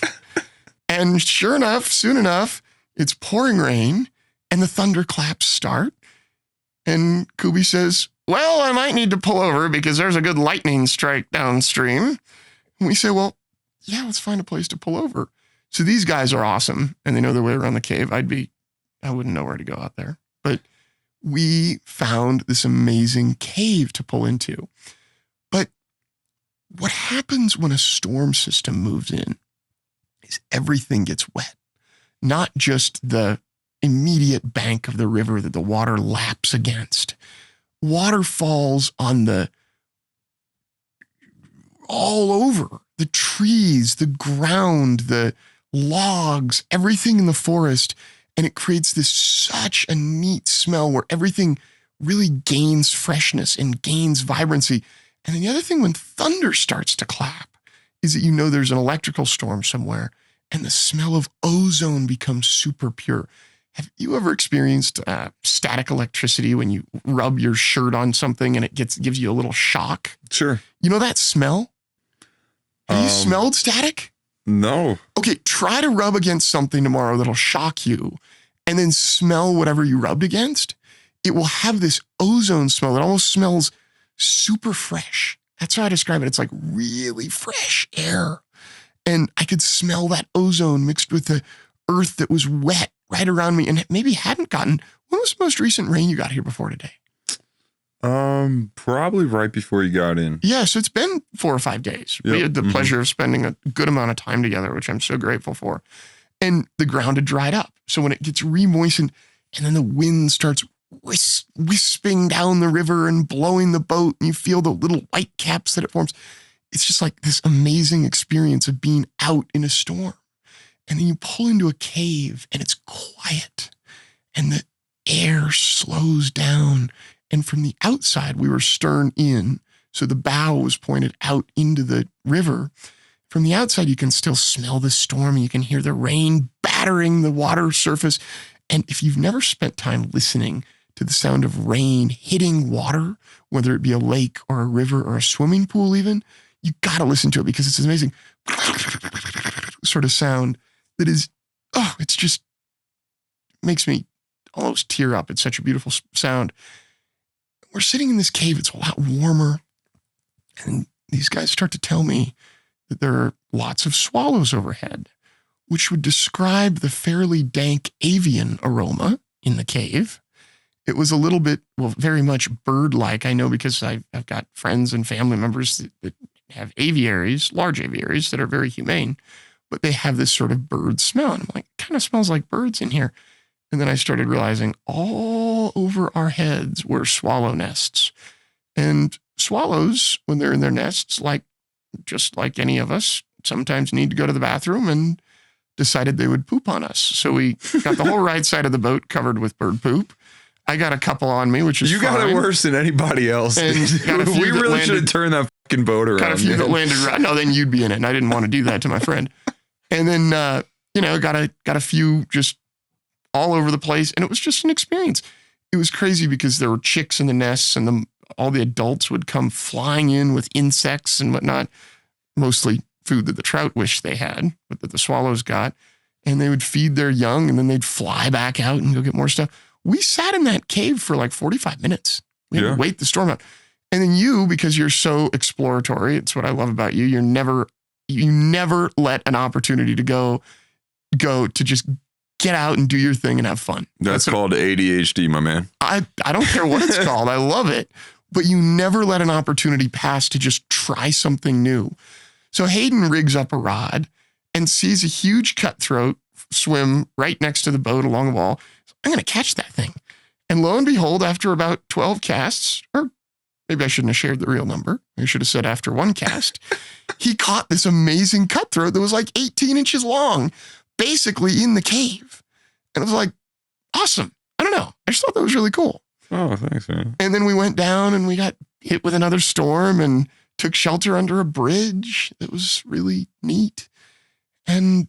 Speaker 3: And sure enough, soon enough, it's pouring rain, and the thunderclaps start. And Kubi says, well, I might need to pull over because there's a good lightning strike downstream. And we say, well, yeah, let's find a place to pull over. So these guys are awesome, and they know their way around the cave. I wouldn't know where to go out there. But we found this amazing cave to pull into. But what happens when a storm system moves in is everything gets wet, not just the immediate bank of the river that the water laps against. Water falls on all over the trees, the ground, the logs, everything in the forest. And it creates such a neat smell where everything really gains freshness and gains vibrancy. And then the other thing, when thunder starts to clap, is that there's an electrical storm somewhere and the smell of ozone becomes super pure. Have you ever experienced static electricity when you rub your shirt on something and it gives you a little shock?
Speaker 2: Sure.
Speaker 3: You know that smell? Have you smelled static?
Speaker 2: No.
Speaker 3: Okay, try to rub against something tomorrow that'll shock you and then smell whatever you rubbed against. It will have this ozone smell that almost smells super fresh. That's how I describe it. It's like really fresh air. And I could smell that ozone mixed with the earth that was wet right around me and maybe hadn't gotten. When was the most recent rain you got here before today?
Speaker 2: Probably right before you got in.
Speaker 3: Yeah, so it's been 4 or 5 days.
Speaker 2: Yep.
Speaker 3: We had the pleasure of spending a good amount of time together, which I'm so grateful for. And the ground had dried up. So when it gets re-moistened and then the wind starts wisping down the river and blowing the boat and you feel the little white caps that it forms, it's just like this amazing experience of being out in a storm. And then you pull into a cave and it's quiet and the air slows down. And from the outside, we were stern in. So the bow was pointed out into the river. From the outside, you can still smell the storm. You can hear the rain battering the water surface. And if you've never spent time listening to the sound of rain hitting water, whether it be a lake or a river or a swimming pool even, you got to listen to it because it's an amazing sort of sound that is, it's just makes me almost tear up. It's such a beautiful sound. We're sitting in this cave. It's a lot warmer. And these guys start to tell me that there are lots of swallows overhead, which would describe the fairly dank avian aroma in the cave. It was a little bit, very much bird-like. I know because I've got friends and family members that have aviaries, large aviaries that are very humane, but they have this sort of bird smell. And I'm like, it kind of smells like birds in here. And then I started realizing all over our heads were swallow nests. And swallows, when they're in their nests, just like any of us, sometimes need to go to the bathroom and decided they would poop on us. So we got the whole right side of the boat covered with bird poop. I got a couple on me, which is
Speaker 2: You got
Speaker 3: fine.
Speaker 2: it worse than anybody else.
Speaker 3: And got a few
Speaker 2: We
Speaker 3: that
Speaker 2: really
Speaker 3: landed-
Speaker 2: should have turned that fucking boat around.
Speaker 3: Got a few
Speaker 2: man.
Speaker 3: that landed right. No, then you'd be in it. And I didn't want to do that to my friend. And then, got a few just all over the place. And it was just an experience. It was crazy because there were chicks in the nests and all the adults would come flying in with insects and whatnot, mostly food that the trout wished they had, but that the swallows got. And they would feed their young and then they'd fly back out and go get more stuff. We sat in that cave for like 45 minutes. We had to wait the storm out. And then you, because you're so exploratory, it's what I love about you. You never let an opportunity to go to just get out and do your thing and have fun.
Speaker 2: That's called ADHD, my man.
Speaker 3: I don't care what it's called. I love it. But you never let an opportunity pass to just try something new. So Hayden rigs up a rod and sees a huge cutthroat swim right next to the boat along the wall. I'm going to catch that thing. And lo and behold, after about 12 casts, or maybe I shouldn't have shared the real number. I should have said after one cast, he caught this amazing cutthroat that was like 18 inches long, basically in the cave. And it was like, awesome. I don't know. I just thought that was really cool.
Speaker 2: Oh, thanks, man.
Speaker 3: And then we went down and we got hit with another storm and took shelter under a bridge. It was really neat. And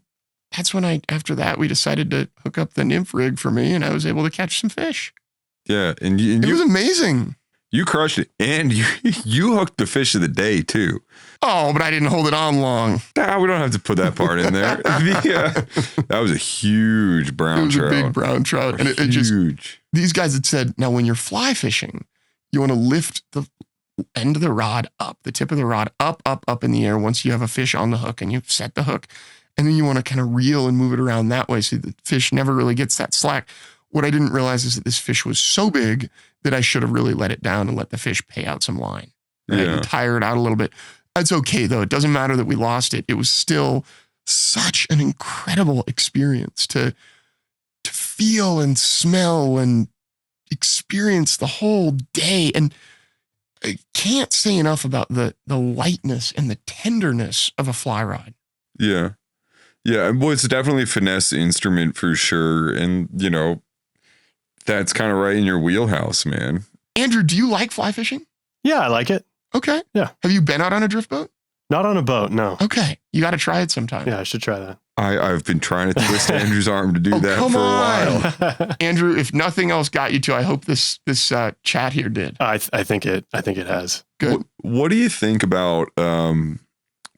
Speaker 3: that's when after that, we decided to hook up the nymph rig for me and I was able to catch some fish.
Speaker 2: Yeah. And
Speaker 3: It was amazing.
Speaker 2: you crushed it. And you hooked the fish of the day, too.
Speaker 3: Oh, but I didn't hold it on long.
Speaker 2: Nah, we don't have to put that part in there. That was a huge brown
Speaker 3: It was
Speaker 2: trout.
Speaker 3: a big brown trout. And it just,
Speaker 2: Huge.
Speaker 3: these guys had said, now when you're fly fishing, you want to lift the end of the rod up, the tip of the rod up in the air once you have a fish on the hook and you've set the hook. And then you want to kind of reel and move it around that way so the fish never really gets that slack. What I didn't realize is that this fish was so big that I should have really let it down and let the fish pay out some line. Right?
Speaker 2: Yeah.
Speaker 3: And tire it out a little bit. That's okay, though. It doesn't matter that we lost it. It was still such an incredible experience to feel and smell and experience the whole day. And I can't say enough about the lightness and the tenderness of a fly rod.
Speaker 2: Yeah. Yeah. Well, it's definitely a finesse instrument for sure. And, you know, that's kind of right in your wheelhouse, man.
Speaker 3: Andrew, do you like fly fishing?
Speaker 5: Yeah, I like it.
Speaker 3: Okay.
Speaker 5: Yeah.
Speaker 3: Have you been out on a drift boat?
Speaker 5: Not on a boat, no.
Speaker 3: Okay. You got to try it sometime.
Speaker 5: Yeah, I should try that.
Speaker 2: I've been trying to twist Andrew's arm to do that
Speaker 3: come
Speaker 2: for a while.
Speaker 3: Andrew, if nothing else got you to, I hope this chat here did.
Speaker 5: I think it has.
Speaker 3: Good.
Speaker 2: What do you think about, well,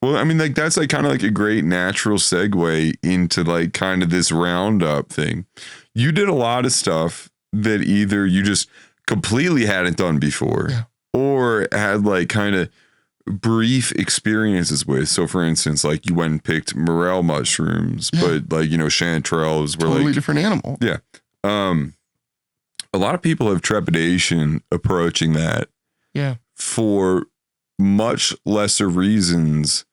Speaker 2: I mean, like, that's like kind of like a great natural segue into like kind of this roundup thing. You did a lot of stuff that either you just completely hadn't done before or had like kind of brief experiences with. So for instance, like you went and picked morel mushrooms, but like, you know, chanterelles were
Speaker 3: totally
Speaker 2: like
Speaker 3: different animal.
Speaker 2: Yeah. A lot of people have trepidation approaching that.
Speaker 3: Yeah.
Speaker 2: For much lesser reasons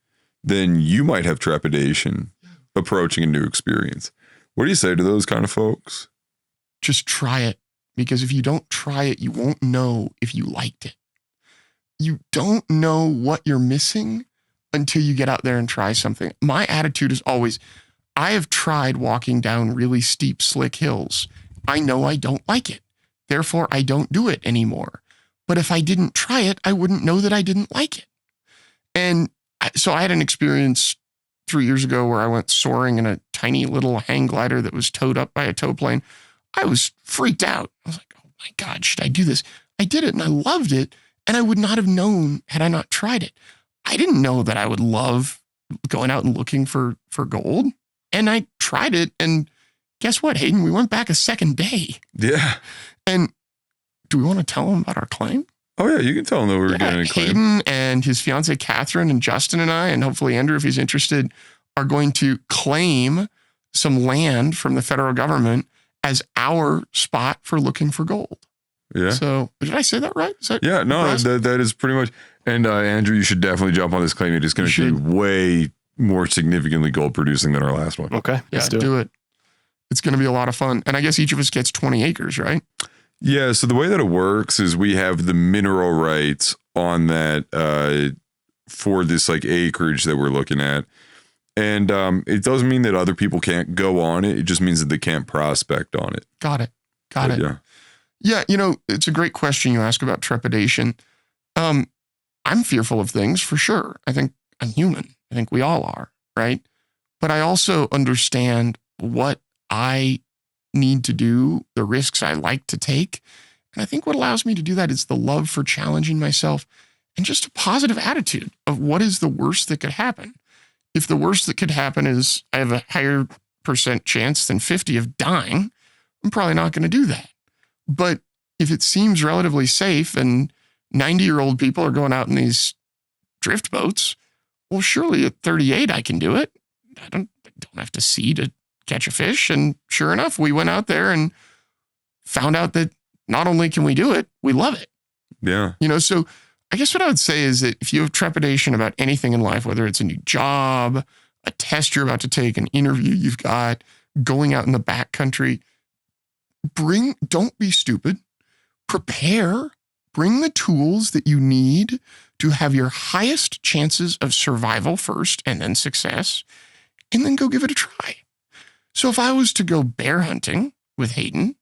Speaker 2: than you might have trepidation approaching a new experience. What do you say to those kind of folks?
Speaker 3: Just try it, because if you don't try it, you won't know if you liked it. You don't know what you're missing until you get out there and try something. My attitude is always, I have tried walking down really steep, slick hills. I know I don't like it. Therefore, I don't do it anymore. But if I didn't try it, I wouldn't know that I didn't like it. And so I had an experience 3 years ago where I went soaring in a tiny little hang glider that was towed up by a tow plane. I was freaked out. I was like, oh my God, should I do this? I did it and I loved it. And I would not have known had I not tried it. I didn't know that I would love going out and looking for gold. And I tried it. And guess what, Hayden? We went back a second day.
Speaker 2: Yeah.
Speaker 3: And do we want to tell them about our claim?
Speaker 2: Oh yeah, you can tell them that we were getting a claim.
Speaker 3: Hayden and his fiance, Catherine, and Justin and I, and hopefully Andrew, if he's interested, are going to claim some land from the federal government as our spot for looking for gold.
Speaker 2: Yeah.
Speaker 3: So did I say that right?
Speaker 2: Yeah, no, that is pretty much. And Andrew, you should definitely jump on this claim. It is going to be way more significantly gold producing than our last one.
Speaker 5: Okay.
Speaker 3: Yeah, do it. It's going to be a lot of fun. And I guess each of us gets 20 acres, right?
Speaker 2: Yeah. So the way that it works is we have the mineral rights on that for this like acreage that we're looking at. And it doesn't mean that other people can't go on it. It just means that they can't prospect on it.
Speaker 3: Got it. Yeah. Yeah, you know, it's a great question you ask about trepidation. I'm fearful of things for sure. I think I'm human. I think we all are, right? But I also understand what I need to do, the risks I like to take. And I think what allows me to do that is the love for challenging myself and just a positive attitude of what is the worst that could happen. If the worst that could happen is I have a higher % chance than 50 of dying, I'm probably not going to do that. But if it seems relatively safe and 90-year-old people are going out in these drift boats, well, surely at 38, I can do it. I don't have to see to catch a fish. And sure enough, we went out there and found out that not only can we do it, we love it.
Speaker 2: Yeah.
Speaker 3: You know, so I guess what I would say is that if you have trepidation about anything in life, whether it's a new job, a test you're about to take, an interview you've got, going out in the backcountry, don't be stupid. Prepare, bring the tools that you need to have your highest chances of survival first and then success, and then go give it a try. So if I was to go bear hunting with Hayden,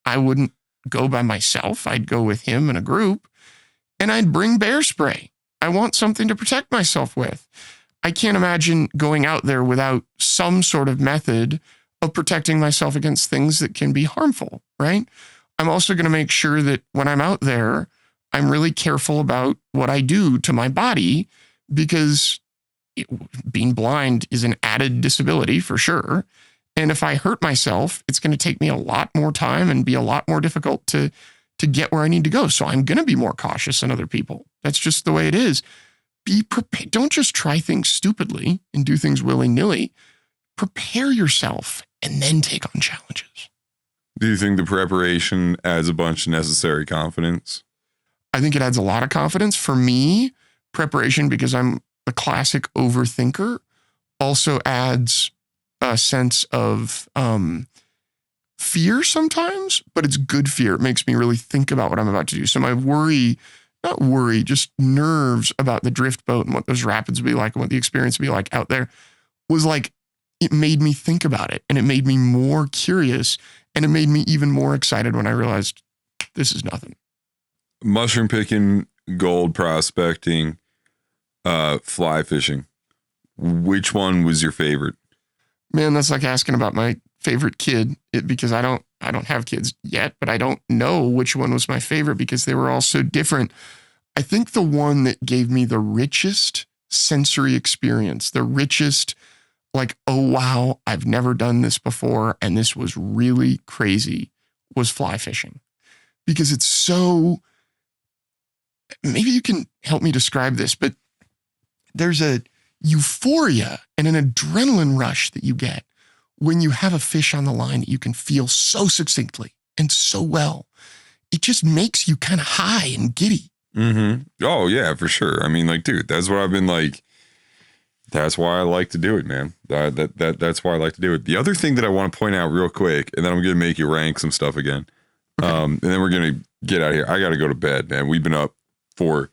Speaker 3: I wouldn't go by myself. I'd go with him in a group, and I'd bring bear spray. I want something to protect myself with. I can't imagine going out there without some sort of method of protecting myself against things that can be harmful, right? I'm also going to make sure that when I'm out there, I'm really careful about what I do to my body, because being blind is an added disability for sure. And if I hurt myself, it's going to take me a lot more time and be a lot more difficult to get where I need to go. So I'm going to be more cautious than other people. That's just the way it is. Be prepared. Don't just try things stupidly and do things willy-nilly. Prepare yourself and then take on challenges.
Speaker 2: Do you think the preparation adds a bunch of necessary confidence?
Speaker 3: I think it adds a lot of confidence. For me, preparation, because I'm a classic overthinker, also adds a sense of fear sometimes, but it's good fear. It makes me really think about what I'm about to do. So my not worry, just nerves about the drift boat and what those rapids would be like and what the experience would be like out there was like, it made me think about it, and it made me more curious, and it made me even more excited when I realized this is nothing.
Speaker 2: Mushroom picking, gold prospecting, fly fishing. Which one was your favorite?
Speaker 3: Man, that's like asking about my favorite kid, because I don't have kids yet, but I don't know which one was my favorite because they were all so different. I think the one that gave me the richest sensory experience, the richest, like, oh wow, I've never done this before and this was really crazy, was fly fishing. Because it's so, maybe you can help me describe this, but there's a euphoria and an adrenaline rush that you get when you have a fish on the line that you can feel so succinctly and so well. It just makes you kind of high and giddy.
Speaker 2: Mm-hmm. Oh yeah, for sure. I mean, like, dude, that's what I've been like. That's why I like to do it, man. That's why I like to do it. The other thing that I want to point out real quick, and then I'm going to make you rank some stuff again. Okay. And then we're going to get out of here. I got to go to bed, man. We've been up for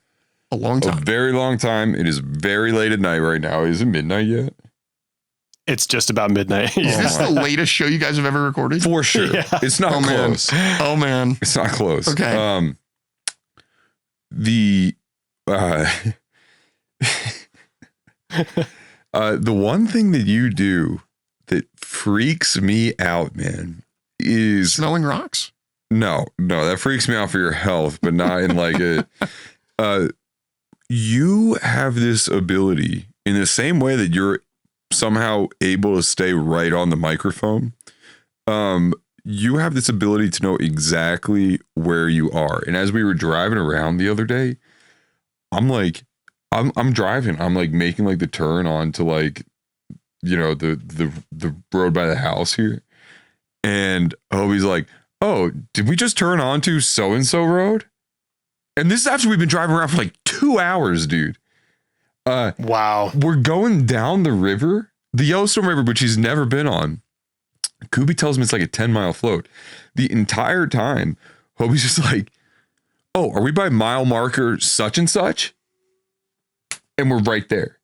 Speaker 3: a long time.
Speaker 2: A very long time. It is very late at night right now. Is it midnight yet?
Speaker 5: It's just about midnight.
Speaker 3: Is this the latest show you guys have ever recorded?
Speaker 2: For sure.
Speaker 5: Yeah.
Speaker 2: It's not close.
Speaker 3: Oh man.
Speaker 2: It's not close.
Speaker 3: Okay.
Speaker 2: The one thing that you do that freaks me out, man, is
Speaker 3: smelling rocks.
Speaker 2: No, that freaks me out for your health, but not in like a, you have this ability in the same way that you're somehow able to stay right on the microphone. You have this ability to know exactly where you are. And as we were driving around the other day, I'm driving. I'm like making like the turn onto like, you know, the road by the house here. And Hoby's like, oh, did we just turn onto so-and-so road? And this is after we've been driving around for like 2 hours, dude.
Speaker 5: Wow.
Speaker 2: We're going down the river, the Yellowstone River, which he's never been on. Kubi tells me it's like a 10-mile float. The entire time, Hoby's just like, oh, are we by mile marker such and such? And we're right there.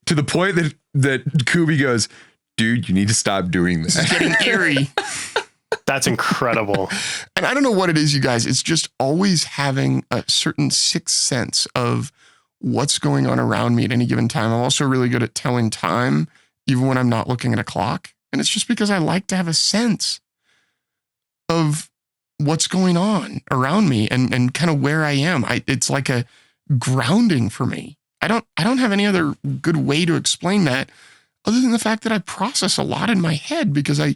Speaker 2: To the point that Kubi goes, dude, you need to stop doing this.
Speaker 3: It's getting eerie.
Speaker 5: That's incredible.
Speaker 3: And I don't know what it is, you guys. It's just always having a certain sixth sense of what's going on around me at any given time. I'm also really good at telling time, even when I'm not looking at a clock. And it's just because I like to have a sense of what's going on around me and kind of where I am. It's like a grounding for me. I don't have any other good way to explain that other than the fact that I process a lot in my head because I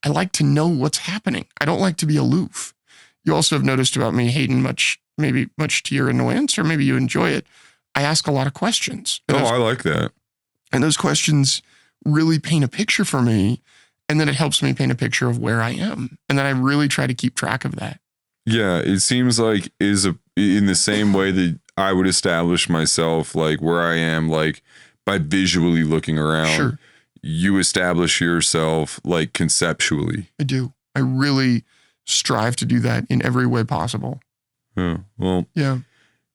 Speaker 3: like to know what's happening. I don't like to be aloof. You also have noticed about me, Hayden, much to your annoyance, or maybe you enjoy it. I ask a lot of questions.
Speaker 2: I like that.
Speaker 3: And those questions really paint a picture for me. And then it helps me paint a picture of where I am. And then I really try to keep track of that.
Speaker 2: Yeah, it seems like in the same way that I would establish myself, like where I am, like by visually looking around.
Speaker 3: Sure.
Speaker 2: You establish yourself like conceptually.
Speaker 3: I do. I really strive to do that in every way possible.
Speaker 2: Yeah. Well,
Speaker 3: yeah.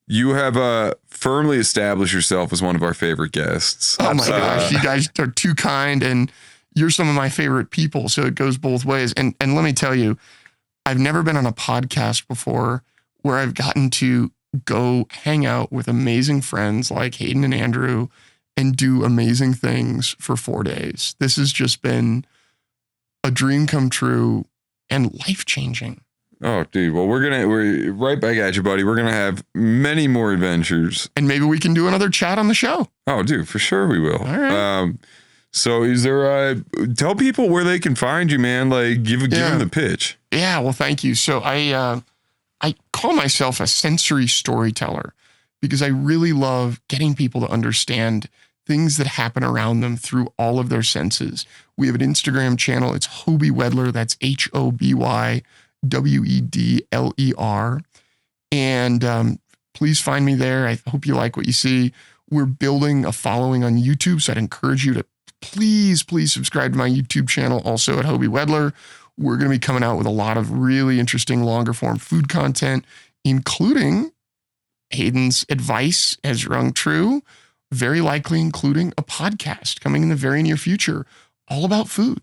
Speaker 2: You have firmly established yourself as one of our favorite guests.
Speaker 3: Oh my gosh, you guys are too kind, and you're some of my favorite people. So it goes both ways. And let me tell you, I've never been on a podcast before where I've gotten to go hang out with amazing friends like Hayden and Andrew and do amazing things for 4 days. This has just been a dream come true and life-changing.
Speaker 2: Oh, dude. Well, we're right back at you, buddy. We're going to have many more adventures.
Speaker 3: And maybe we can do another chat on the show.
Speaker 2: Oh, dude, for sure we will.
Speaker 3: All right.
Speaker 2: So is there, tell people where they can find you, man. Like give them the pitch.
Speaker 3: Yeah. Well, thank you. So I call myself a sensory storyteller because I really love getting people to understand things that happen around them through all of their senses. We have an Instagram channel. It's Hoby Wedler. That's HOBYWEDLER. And please find me there. I hope you like what you see. We're building a following on YouTube, so I'd encourage you to please subscribe to my YouTube channel, also at Hoby Wedler. We're going to be coming out with a lot of really interesting longer form food content, including Hayden's advice has rung true, very likely including a podcast coming in the very near future, all about food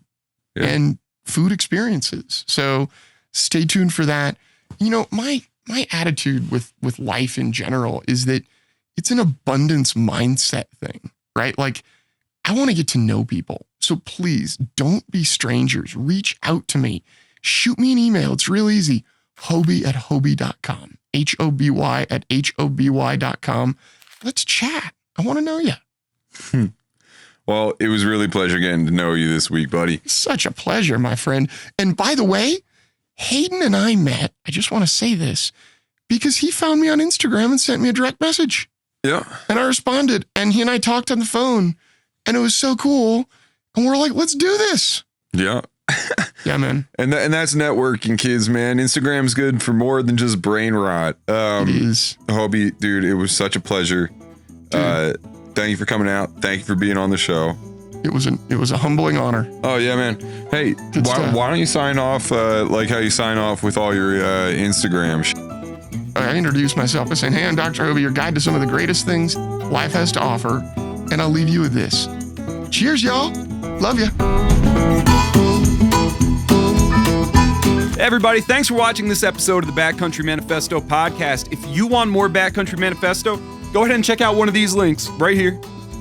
Speaker 3: and food experiences. So stay tuned for that. You know, my attitude with life in general is that it's an abundance mindset thing, right? Like, I want to get to know people. So please don't be strangers. Reach out to me. Shoot me an email. It's real easy. Hoby@hoby.com. HOBY@HOBY.com. Let's chat. I want to know you.
Speaker 2: Well, it was really a pleasure getting to know you this week, buddy.
Speaker 3: Such a pleasure, my friend. And by the way, Hayden and I met, I just want to say this, because he found me on Instagram and sent me a direct message.
Speaker 2: Yeah.
Speaker 3: And I responded, and he and I talked on the phone, and it was so cool. And we're like, let's do this.
Speaker 2: Yeah.
Speaker 3: Yeah, man.
Speaker 2: And that's networking, kids, man. Instagram's good for more than just brain rot.
Speaker 3: It is.
Speaker 2: Hoby, dude, it was such a pleasure. Thank you for coming out. Thank you for being on the show.
Speaker 3: It was a humbling honor.
Speaker 2: Oh yeah, man. Hey, why don't you sign off like how you sign off with all your Instagram
Speaker 3: I introduced myself by saying, hey, I'm Dr. Hoby, your guide to some of the greatest things life has to offer. And I'll leave you with this. Cheers, y'all. Love you.
Speaker 1: Everybody, thanks for watching this episode of the Backcountry Manifesto podcast. If you want more Backcountry Manifesto, go ahead and check out one of these links right here.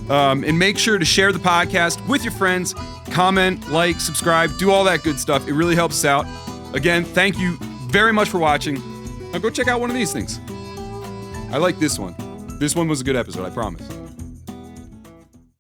Speaker 1: And make sure to share the podcast with your friends, comment, like, subscribe, do all that good stuff. It really helps us out. Again, thank you very much for watching. Now go check out one of these things. I like this one. This one was a good episode, I promise.